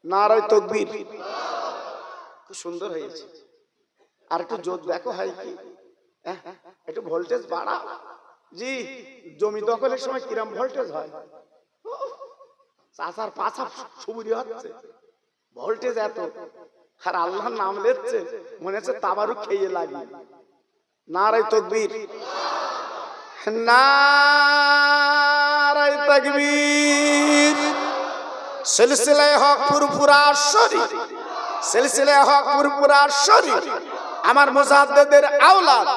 নারায়ে তাকবীর। খুব সুন্দর হয়েছে। আর একটু জোর দেখো হয় কি, একটু ভোল্টেজ বাড়া। জি, জমি দখলের সময় কিরম ভোল্টেজ হয়, চাচার পাছা সুবুরি হচ্ছে, ভোল্টেজ এত। আর আল্লাহর নাম লেচ্ছে, মনে হচ্ছে তাবারুক খেয়ে লাগি। নারায়ে তাকবীর, নারায়ে তাকবীর। সিলসিলায়ে হক ফুরফুরা শরীফ, সিলসিলায়ে হক ফুরফুরা শরীফ, আমার মুজাদ্দিদের আওলাদ।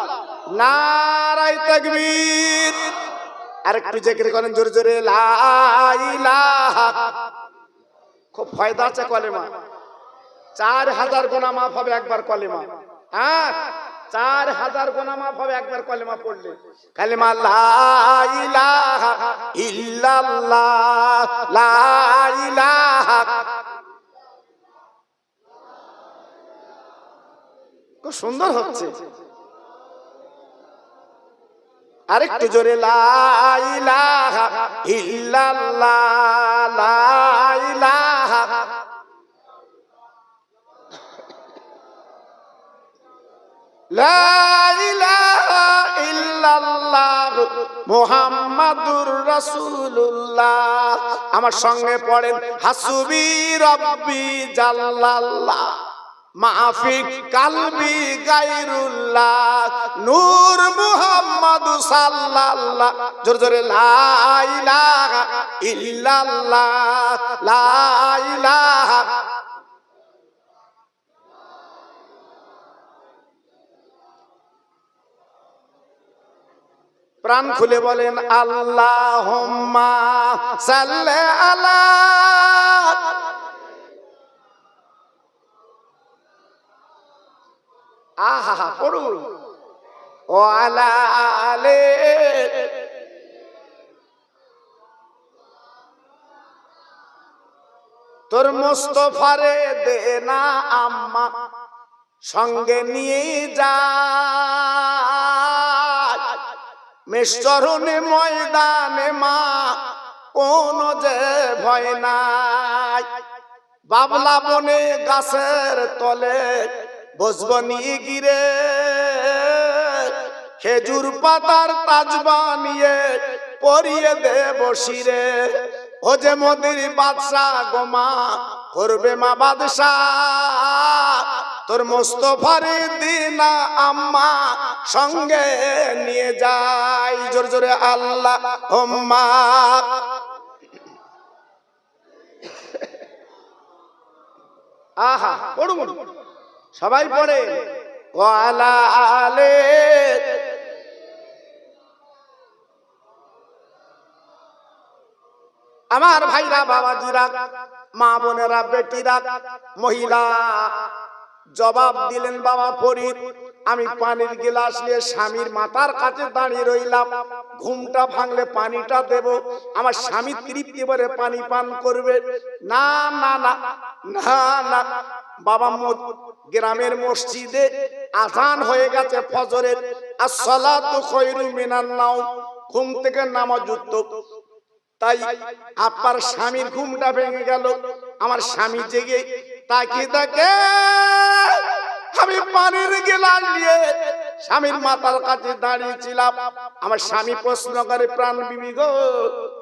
নারায়ে তাকবীর। আরেকটু জিকির করেন জোরে জোরে, লা ইলাহা। খুব ফায়দা আছে কলেমা। 4000 গুনাহ মাফ হবে একবার কলেমা। 4000 গুনাহ মাফ হবে একবার কলেমা পড়লে। কালেমা লা ইলাহা ইল্লাল্লাহ, লা ইলাহা। খুব সুন্দর হচ্ছে। আরেকটু জোরে, লা ইলাহা ইল্লাল্লাহ, লা ইলাহা। লা ইলাহা ইল্লাল্লাহ মুহাম্মাদুর রাসূলুল্লাহ। আমার সঙ্গে পড়েন, হাসবি রাব্বি জাল্লাল্লাহ, মাফি কালবি গায়রুল্লাহ, নূর মুহাম্মদ সাল্লাল্লাহ। জোরে জোরে, লা ইলাহা ইল্লাল্লাহ, লা ইলাহা। প্রাণ খুলে বলেন, আল্লাহুম্মা সাল্লি আলা। আহা পড়ুন, ও আলা আলে। তোর মুস্তাফারে দে না আম্মা, সঙ্গে নিয়ে যা মেশরুনে ময়দানে মা, কোন যে ভয় নাই। বাবলা বনে গাছের তলে বসবো নিয়ে গিরে, খেজুর পাতার তাজ বানিয়ে পরিয়ে দেব শিরে। ও যে মদির বাদশা গোমা, করবে মা বাদশা, তোর মুস্তাফারে দিনা আম্মা, সঙ্গে নিয়ে যাই। জোরে জোরে, আল্লাহুম্মা। আহা পড়ুন, সবাই পড়ে, ওয়া আলা আলে। আমার ভাইরা, বাবাজিরা, মা বোনেরা, বেটিরা, মহিলা জবাব দিলেন, বাবা ফরিদ, আমি পানির গ্লাস নিয়ে স্বামীর মাথার কাছে দাঁড়িয়ে রইলাম। ঘুমটা ভাঙলে পানিটা দেব, আমার স্বামী তৃপ্তি ভরে পানি পান করবে। না না না না না, বাবা গ্রামের মসজিদে আযান হয়ে গেছে ফজরের, আসসালাতু খায়রুম মিনান নাওম, ঘুম থেকে নামাজ উঠত। তাই আপনার স্বামীর ঘুমটা ভেঙে গেল। আমার স্বামী জেগে তাকিয়ে থাকে, আমি পানির গ্লাস নিয়ে স্বামীর মাথার কাছে দাঁড়িয়েছিলাম। আমার স্বামী প্রশ্ন করে, প্রাণ বিবি গো,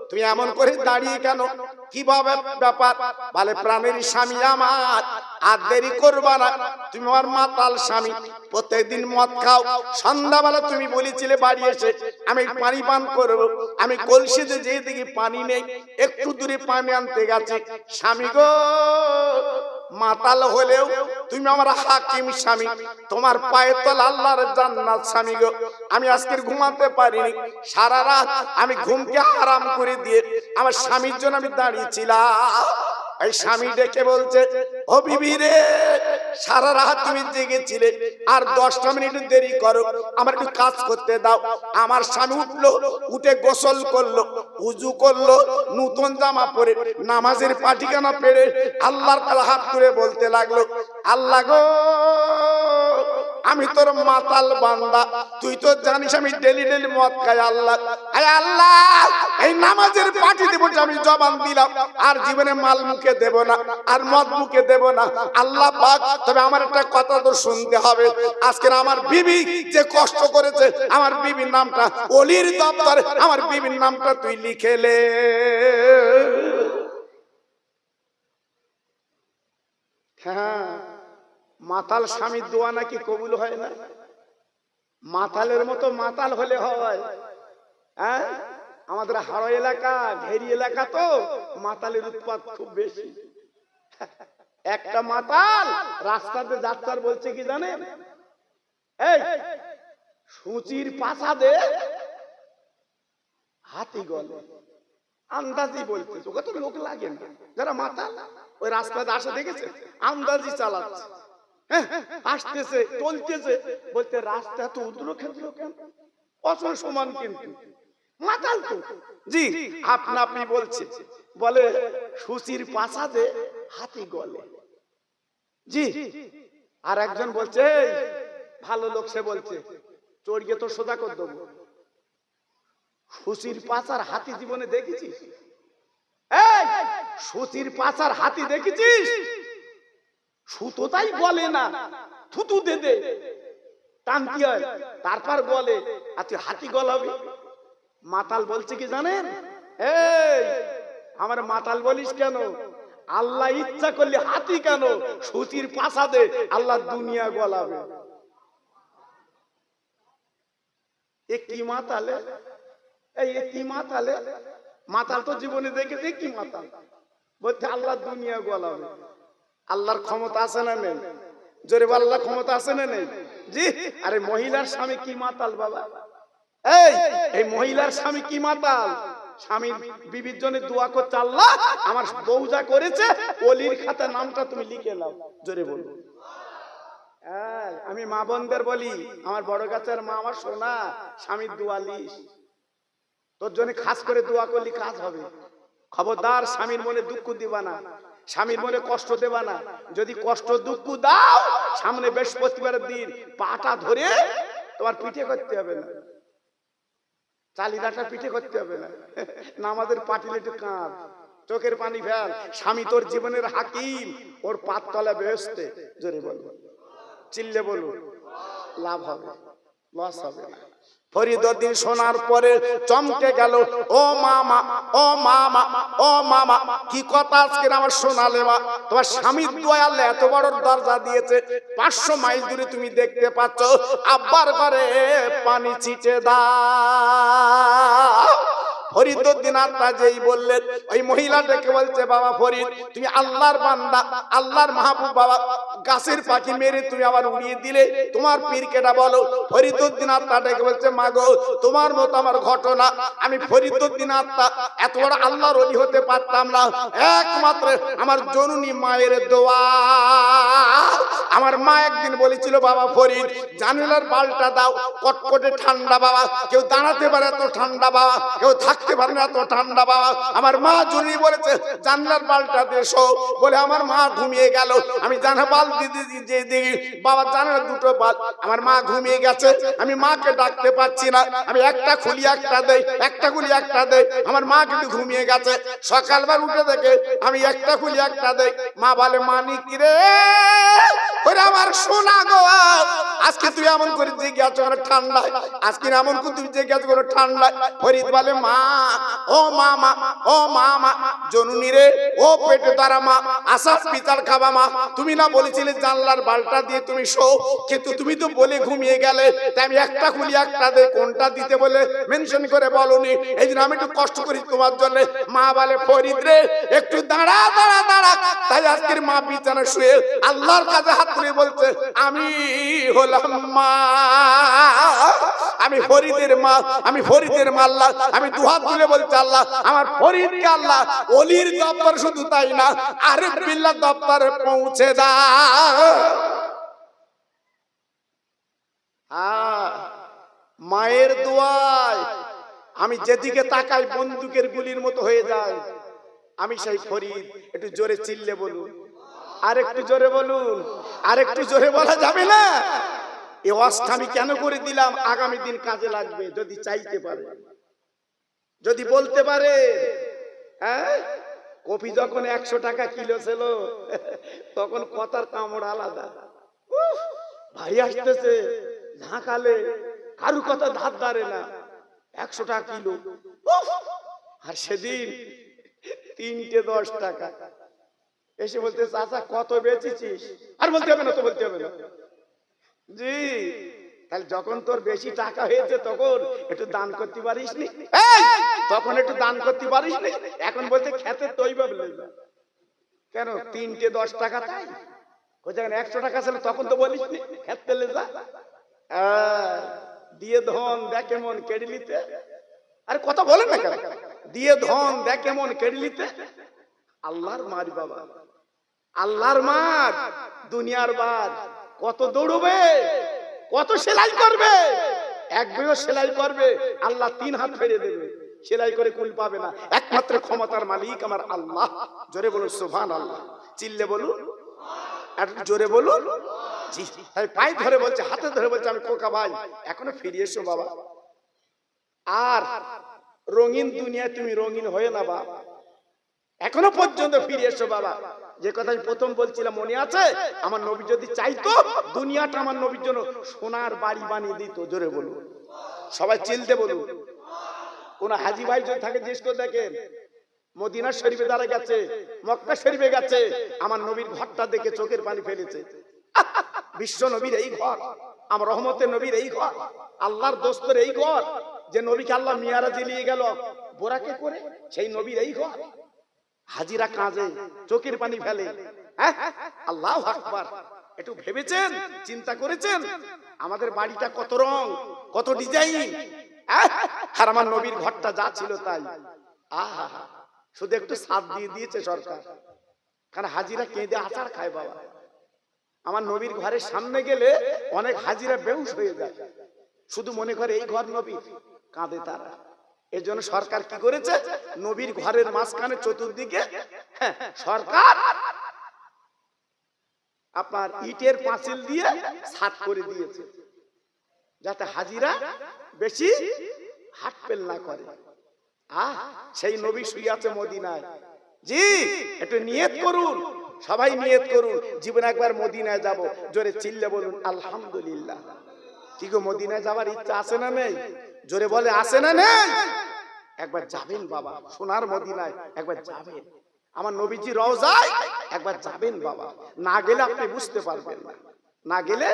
তুমি এমন করে দাঁড়িয়ে কেন? কিভাবে ব্যাপার? বলে প্রাণের স্বামী আমার, আর দেরি করবা না, তুমি আমার মাতাল স্বামী, প্রত্যেকদিন মদ খাও, সন্ধ্যাবেলা তুমি বলেছিলে বাড়ি এসে আমি পানি পান করবো, আমি কলসিতে যেয়ে দেখি পানি নেই, একটু দূরে পানি আনতে গেছে। স্বামী গো, মাতাল হলেও তুমি আমার হাকিম স্বামী, তোমার পায়ের তল আল্লাহর জান্নাত স্বামী গো। আমি আজকে ঘুমাতে পারিনি, সারা রাত আমি ঘুমকে হারাম করে দিয়ে আমার স্বামীর জন্য আমি দাঁড়িয়েছিলাম। এই স্বামী ডেকে বলছে, ও বিবি রে, সারা রাত তুমি জেগেছিলে, আর 10টা মিনিট দেরি করো, আমার একটু কাজ করতে দাও। আমার স্বামী উঠলো, উঠে গোসল করলো, উজু করলো, নতুন জামা পরে নামাজের পাটিখানা পেড়ে আল্লাহর কাছে হাত তুলে বলতে লাগলো, আল্লাহ গো, আমি তোর মাতাল বান্দা, তুই তো জানিস আমি ডেলি ডেলি মদ খাই। আল্লাহ, আয় আল্লাহ, এই নামাজের পাটিতে বসে আমি জবান দিলাম, আর জীবনে মাল মুখে দেব না, আর মদ মুখে দেব না। আল্লাহ পাক, তবে আমার একটা কথা তো শুনতে হবে। আজকে আমার বিবি যে কষ্ট করেছে, আমার বিবির নামটা অলির দপ্তরে আমার বিবির নামটা তুই লিখেলে। হ্যাঁ, মাতাল স্বামীর দোয়া নাকি কবুল হয় না? মাতালের মতো মাতাল হলে হয়? হ্যাঁ, আমাদের হাড় এলাকা, ঘেরি এলাকা, তো মাতালের উৎপাত খুব বেশি। একটা মাতাল রাস্তাতে যাচ্ছে আর বলছে কি জানেন, এই সূচির পাছাদে হাতি গলে। আন্দাজি বলতে, ওকে তো লোক লাগে না, যারা মাতাল ওই রাস্তাতে আসে দেখেছে, আন্দাজি চালাচ্ছে। আসতেছে, চলতেছে, বলতে রাস্তা তো উদ্র ক্ষেত্র কেন, অচল সমান, কিন্তু মাতাল তো। জি, আপনা আপনি বলছে, বলে সূচির পাছাদে হাতি গলে। জি, আর একজন বলছে, ভালো লোক, সে বলছে চড়িয়ে তো সোজা করে দেবো। সূচির পাছার হাতি জীবনে দেখেছিস? এই সূচির পাছার হাতি দেখেছিস? সুতোটাই গলে না, থুতু দে দে টানতি হয়, তারপর গলে, আর তুই হাতি গলাবি? মাতাল বলছে কি জানেন, এই আমার মাতাল বলিস কেন? আল্লাহ ইচ্ছা করলে হাতি কেন, সূচির পাছাদে আল্লাহ দুনিয়া গলাবে। এ কি মাতালে, এই কি মাতালে? মাতাল তো জীবনে দেখেছে কি মাতাল, বলছে আল্লাহ দুনিয়া গলাবে। আল্লাহর ক্ষমতা আছে না নেই? জোরে বল, আল্লাহর ক্ষমতা আছে না নেই? জি। আরে মহিলার স্বামী কি মাতাল বাবা? এই মহিলার স্বামী কি মাতাল? স্বামী বিবির জন্য দোয়া করছে, আল্লাহ আমার বউ যা করেছে ওলির খাতা নামটা তুমি লিখে নাও। জোরে বল। আমি মা বোনদের বলি, আমার বড় গাছের মা, আমার সোনা, স্বামীর দোয়া লিস, তোর জন্য খাস করে দোয়া করলি কাজ হবে। খবরদার স্বামীর মনে দুঃখ দিবা না, স্বামীর মনে কষ্ট দেবা না। যদি কষ্ট দুঃখ দাও, সামনে বৃহস্পতিবারের দিন পাটা ধরে তোমার পিঠে করতে হবে না, চালিদাটা পিঠে করতে হবে না, নামাজের পাটিলে একটু কাঁদ, চোখের পানি ফেল। স্বামী তোর জীবনের হাকিম, ওর পাত তলা বেহেশতে। জোরে বলবো, চিল্লে বলুন, লাভ হবে, লস হবে না। ফরিদউদ্দিন শোনার পরে চমকে গেল, ও মামা, ও মামা, ও মামা, কি কথা আজকে আমার শোনালে মা? তোমার স্বামীর দোয়া আল্লাহ এত বড় দরজা দিয়েছে, 500 মাইল দূরে তুমি দেখতে পাচ্ছ, আব্বার ঘরে পানি ছিটে দাও। ফরিদউদ্দিন আত্মা যেই বললেন, ওই মহিলা ডেকে বলছে, বাবা ফরিদ, তুমি আল্লাহর বান্দা, আল্লাহর মাহবুব বাবা, গাছের পাখি মেরে তুমি আবার উড়িয়ে দিলে, তোমার পীর কেটা বলো? ফরিদউদ্দিন আত্মা ডেকে বলছে, মাগো, তোমার মতো আমার ঘটনা, আমি ফরিদউদ্দিন আত্মা এত বড় আল্লাহর ওলি হতে পারতাম না, একমাত্র আমার জননী মায়ের দোয়া। আমার মা একদিন বলেছিল, বাবা ফরিদ, জানালার বালটা দাও, কটকটে ঠান্ডা বাবা, কেউ দাঁড়াতে পারে এত ঠান্ডা বাবা, কেউ থাকতে পারে না এত ঠান্ডা বাবা। আমার মা জুনি বলেছে, জানলার বালটা দেশো, বলে আমার মা ঘুমিয়ে গেল। আমি জানা বাল দিদি যে দিই বাবা, জানালা দুটো বাল, আমার মা ঘুমিয়ে গেছে, আমি মাকে ডাকতে পাচ্ছি না, আমি একটা খুলি একটা দেই, একটা খুলি একটা দেই, আমার মা কিন্তু ঘুমিয়ে গেছে। সকালবার উঠে দেখে আমি একটা খুলি একটা দেই, মা বলে, মানিক রে ওরে আমার সোনা গো, আজকে তুই এমন করে জিজ্ঞাসা করে ঠান্ডায়, আজকে এমন করে তুই জিজ্ঞাসা করে ঠান্ডায়। ফরিদ বলে মা, ও মা, মা ও মা, মা জননী রে, ও পেটে তারা মা, আসাস পিতার খাবা মা, তুমি না বলেছিলে জানলার বালটা দিয়ে তুমি শো, কিন্তু তুমি তো বলে ঘুমিয়ে গেলে, তাই আমি একটা খুলি একটা দে, কোনটা দিতে বলে মেনশন করে বলনি, এই জন্য আমি একটু কষ্ট করি তোমার জন্য। মা বলে ফরিদ রে একটু দাঁড়া দাঁড়া দাঁড়া। তাই আজকের মা বিছানা শুয়ে আল্লাহর কাছে হাত তুলে বলছে আমি হলাম মা, আমি ফরিদের মা, আমি ফরিদের মা। আল্লাহ আমি দুহাত তুলে বলছি আল্লাহ আমার ফরিদকে আল্লাহ ওলির দপ্তর শুধু তাই না আরিফ বিল্লাহ দপ্তরে পৌঁছে দাও। মায়ের দোয়ায় আমি যেদিকে তাকাই বন্দুকের গুলির মতো হয়ে যায়। আমি সেই ফরিদ। একটু জোরে চিল্লে বলুন, আর একটু জোরে বলুন, আর একটু জোরে বলা যাবে না? এই ওয়াজটা আমি কেন করে দিলাম? আগামী দিন কাজে লাগবে যদি চাইতে পারে, যদি বলতে পারে। হ্যাঁ, কপি যখন 100 টাকা কিলো ছিল তখন কথার কামড় আলাদা। ভাই আসতেছে ঝাঁকালে কারু কথা ধার ধারে না, 100 টাকা কিলো। আর সেদিন 3টে 10 টাকা এসে বলতে চাচা কত বেচেছিস? আর বলতে হবে না তো, বলতে হবে না জি। তাহলে যখন তোর বেশি টাকা হয়েছে তখন একটু দান করতে পারিস নি? তখন একটু দান করতে পারিস নি? এখন বলতে খেতে তৈবা বলে কেন 3টে 10 টাকা তাই? ওই যখন 100 টাকা ছিল তখন তো বলিস নি খেতে লে যা। দিয়ে ধন দেখ কেমন কেড়ে নিতে। আরে কথা বলেন না কেন? দিয়ে ধন দেখ কেমন কেড়ে নিতে। আল্লাহর মার বাবা, আল্লাহর মার, দুনিয়ার বার। কত দৌড়বে, কত সেলাই করবে, এক বিঘা সেলাই করবে আল্লাহ 3 হাত ফেরে দেবে, সেলাই করে কুল পাবে না। একমাত্র ক্ষমতার মালিক আমার আল্লাহ। জোরে বলুন সুবহানাল্লাহ, চিল্লে বলুন, আর জোরে বলুন জি। তাই পায়ে ধরে বলছে, হাতে ধরে বলছে আমি খোকা ভাই এখনো ফিরে এসো বাবা। আর রঙিন দুনিয়া তুমি রঙিন হয়ে না বাবা, এখনো পর্যন্ত ফিরে এসো বাবা। যে কথা আমি প্রথম বলছিলাম মনে আছে? আমার নবী যদি চাইতো দুনিয়াটা আমার নবীর জন্য সোনার বাড়ি বানিয়ে দিত। জোরে বলুন, সবাই চিল্লে বলুন। কোন হাজি ভাই যদি থাকে জিজ্ঞেস করে দেখেন, মদিনা শরীফে দাঁড়া গেছে, মক্কা শরীফে গেছে, আমার নবীর ঘরটা দেখে চোখের পানি ফেলেছে। বিশ্ব নবীর এই ঘর, আমার রহমতের নবীর এই ঘর, আল্লাহর দোস্তের এই ঘর, যে নবীকে আল্লাহ মিয়ারাজে নিয়ে গেল বোরাকে করে, সেই নবীর এই ঘর। হাজিরা কাঁদে, চোখের পানি ফেলে। আল্লাহু আকবার। একটু ভেবেছেন, চিন্তা করেছেন আমাদের বাড়িটা কত রং, কত ডিজাইন? আর আমার নবীর ঘরটা যা ছিল তাই। আহা, শুধু একটু ছাদ দিয়ে দিয়েছে সরকার, কারণ হাজিরা কেঁদে আচার খায় বাবা। আমার নবীর ঘরের সামনে গেলে অনেক হাজিরা বেহুশ হয়ে যায়, শুধু মনে করে এই ঘর নবীর, কাঁদে তারা। এর জন্য সরকার কি করেছে, নবীর ঘরের মাঝখানে চতুর্দিকে সরকার আপনার ইটের পাঁচিল দিয়ে ছাদ করে দিয়েছে, যাতে হাজিরা বেশি হাটপেল না করে। সেই নবী শুয়ে আছে মদিনায়। জি, একটু নিয়ত করুন, সবাই নিয়ত করুন, জীবনে একবার মদিনায় যাব। জোরে চিল্লে বলুন আলহামদুলিল্লাহ। কি গো, মদিনায় যাবার ইচ্ছা আছে না নেই? জোরে বলে আছে না নেই? একবার যাবেন বাবা, সোনার মদিনায় একবার যাবেন, আমার নবীজি রওজায় একবার যাবেন বাবা। না গেলে আপনি বুঝতে পারবেন না, না গেলে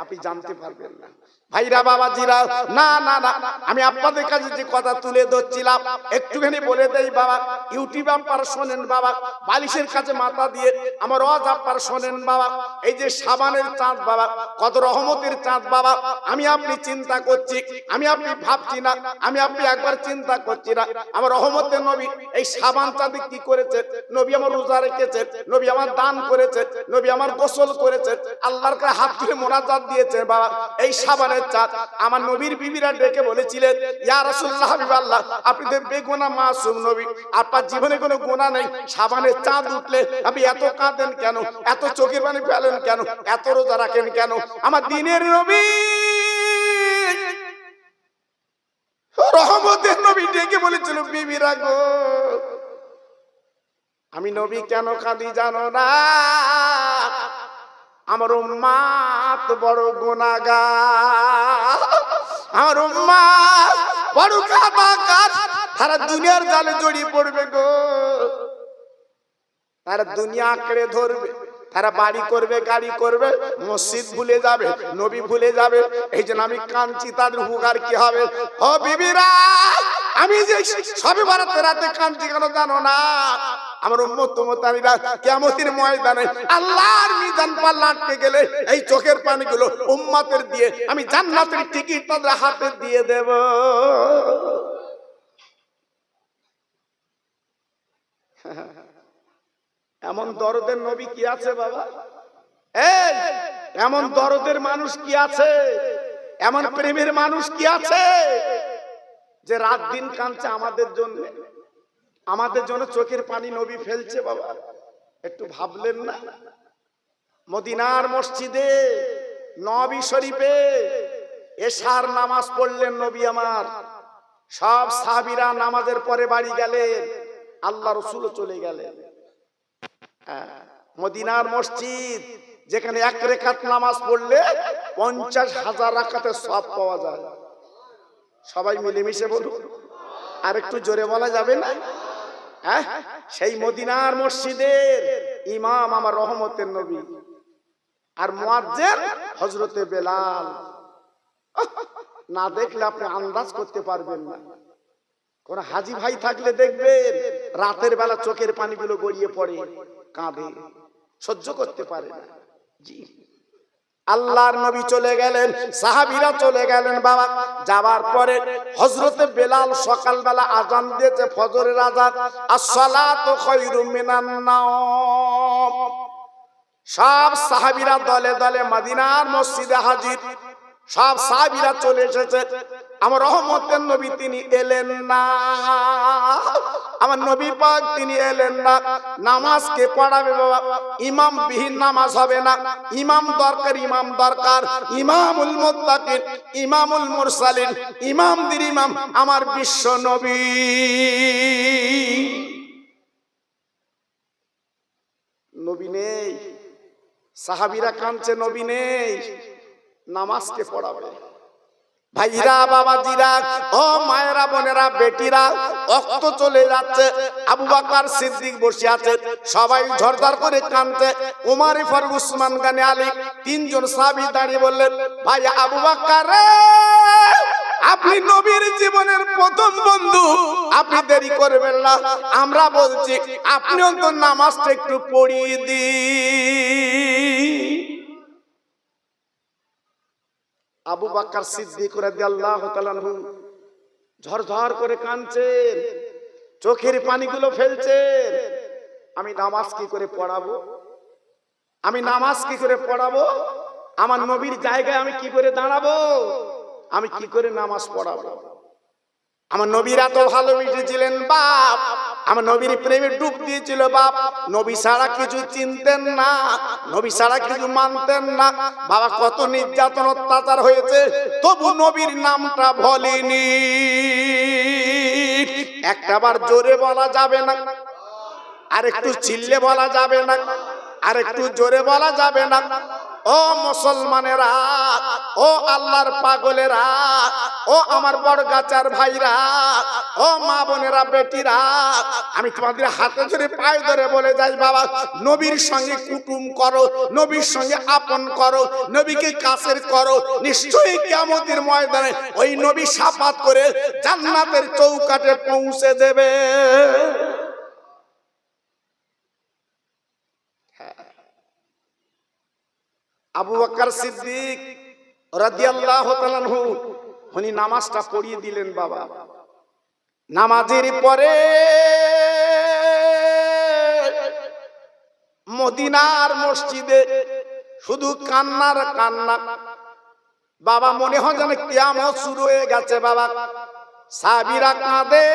আপনি জানতে পারবেন না। ভাইরা বাবাজিরা, না না না, আমি আপনাদের কাছে যে কথা তুলে ধরছিলাম একটুখানি বলে দেই বাবা। ইউটিউব আপনারা শোনেন বাবা, বালিশের কাছে মাথা দিয়ে আমার ওয়াজ আপনারা শোনেন বাবা। এই যে সাবানের চাঁদ বাবা, কত রহমতের চাঁদ বাবা। আমি আপনি চিন্তা করছি, আমি আপনি ভাবছি না, আমি আপনি একবার চিন্তা করছি না। আমার রহমতের নবী এই সাবান চাঁদে কি করেছে? নবী আমার রোজা রেখেছে, নবী আমার দান করেছে, নবী আমার গোসল করেছে, আল্লাহর কাছে হাত তুলে মোনাজাত দিয়েছে বাবা। এই সাবানের চাঁদ আমার নবীর বিবিরা ডেকে বলেছিলেন, ইয়া রাসূলুল্লাহ হাবিবাল্লাহ, আপনি তো বেগুনাহ মাসুম নবী, আপনার জীবনে কোনো গুনাহ নেই, সাবানের চাঁদ উঠলে আপনি এত কাঁদেন কেন, এত চোখের পানি ফেলেন কেন, এত রোজা রাখেন কেন? আমার দ্বীনের নবী, রহমতের নবী ডেকে বলেছিল, বিবিরা গো, আমি নবী কেন কাঁদি জানো না? আমার উম্মাত বড় গুনাহগার, আমার উম্মাত বড় কাদাকার, তারা দুনিয়ার জালে জড়িয়ে পড়বে গো, তারা দুনিয়া আঁকড়ে ধরবে, তারা বাড়ি করবে, গাড়ি করবে, মসজিদ ভুলে যাবে, নবী ভুলে যাবে। এই জন্য আমি কাঁদছি, তাদের হুগার কি হবে? ও বিবিরা, আমি যে সবে বরাতের রাতে কাঁদছি কেন জানো না? আমার উম্মত উম্মতানিরা কিয়ামতের ময়দানে আল্লাহর মিজান পাল্লা আটকে গেলে এই চোখের পানিগুলো উম্মতের দিয়ে আমি জান্নাতের টিকিট তাদের হাতে দিয়ে দেব। এমন দরদের নবী কি আছে বাবা? এই এমন দরদের মানুষ কি আছে? এমন প্রেমের মানুষ কি আছে যে রাত দিন কাঁদছে আমাদের জন্য? আমাদের জন্য চোখের পানি নবী ফেলছে বাবা, একটু ভাবলেন না? মদিনার মসজিদে নবী শরীফে এশার নামাজ পড়লেন নবী আমার, সব সাহাবীরা নামাজের পরে বাড়ি গেলেন, আল্লাহ রাসূলও চলে গেলেন। মদিনার মসজিদ যেখানে এক রাকাত নামাজ পড়লে 50,000 রাকাতের সওয়াব পাওয়া যায়। সবাই মিলেমিশে বলুন, আর একটু জোরে বলা যাবে না? হ্যাঁ, সেই মদিনার মসজিদের ইমাম আমার রহমতের নবী, আর মুয়াজ্জিন হযরতে বেলাল। না দেখলে আপনি আন্দাজ করতে পারবেন না। কোন হাজী ভাই থাকলে দেখবেন রাতের বেলা চোখের পানিগুলো গড়িয়ে পড়ে, কাঁদে, সহ্য করতে পারে না। জি, আল্লাহর নবী চলে গেলেন, সাহাবীরা চলে গেলেন বাবা। যাবার পরে হযরতে বেলাল সকালবেলা আযান দিয়েছে, ফজরের আযান, আসসালাতু খায়রুম মিনান নাওম। সব সাহাবীরা দলে দলে মদিনার মসজিদে হাজির, সব সাহাবীরা চলে এসেছে। আমার রহমতের নবী তিনি এলেন না, আমার নবী পাক তিনি এলেন না। নামাজ কে পড়াবে বাবা? ইমাম বিহীন নামাজ হবে না। ইমাম দরকার, ইমাম দরকার, ইমামুল মুত্তাকিন, ইমামুল মুরসালিন, ইমামদের ইমাম আমার বিশ্ব নবী। নবী নেই, সাহাবীরা কাঁদছে, নবী নেই, নামাজ কে পড়াবে? ভাইরা, বাবাজিরা, ও মায়েরা, বোনেরা, বেটিরা, রক্ত চলে যাচ্ছে। আবু বকর সিদ্দিক বসে আছে, সবাই ঝরঝর করে কাঁদছে। ওমর ফারুক, উসমান গনি, আলী, তিনজন সাহাবী দাঁড়িয়ে বললেন, ভাই আবু বকর রে, আপনি নবীর জীবনের প্রথম বন্ধু, আপনি দেরি করবেন না। আমরা বলছি আপনি অন্তত নামাজটা একটু পড়িয়ে দিন। আবু বকর সিদ্দিক রাদিয়াল্লাহু তাআলা আনহু ঝরঝর করে কাঁদছেন, চোখের পানিগুলো ফেলছেন। আমি নামাজ কি করে পড়াবো? আমি নামাজ কি করে পড়াবো? আমার নবীর জায়গায় আমি কি করে দাঁড়াবো? আমি কি করে নামাজ পড়াবো? আমার নবীর এত ভালোবেসেছিলেন বাপ, আমার নবীর প্রেমে ডুব দিয়েছিল বাপ। নবী ছাড়া কিছু চিনতেন না, নবী ছাড়া কিছু মানতেন না। বাবা কত নির্যাতন অত্যাচার হয়েছে, তবু নবীর নামটা বলেনি। একটাবার জোরে বলা যাবে না, আর একটু চিল্লে বলা যাবে না, আর একটু জোরে বলা যাবে না? ও মুসলমানেরা, ও আল্লাহর পাগলেরা, ও আমার বড় গাছার ভাইরা, ও মা বোনেরা, বেটিরা, আমি তোমাদের হাতে ধরে পায়ে ধরে বলে যাই বাবা, নবীর সঙ্গে কুটুম করো, নবীর সঙ্গে আপন করো, নবীকে কাছের করো। নিশ্চয়ই কিয়ামতের ময়দানে ওই নবী শাফাত করে জান্নাতের চৌকাঠে পৌঁছে দেবে। আবু বকর সিদ্দিক রাদিয়াল্লাহু তাআলা আনহু উনি নামাজটা পড়িয়ে দিলেন বাবা। নামাজের পরে মদিনার মসজিদে শুধু কান্নার কান্না বাবা, মনে হয় যেন কিয়ামত শুরু হয়ে গেছে বাবা। সাহাবীরা কাঁদে,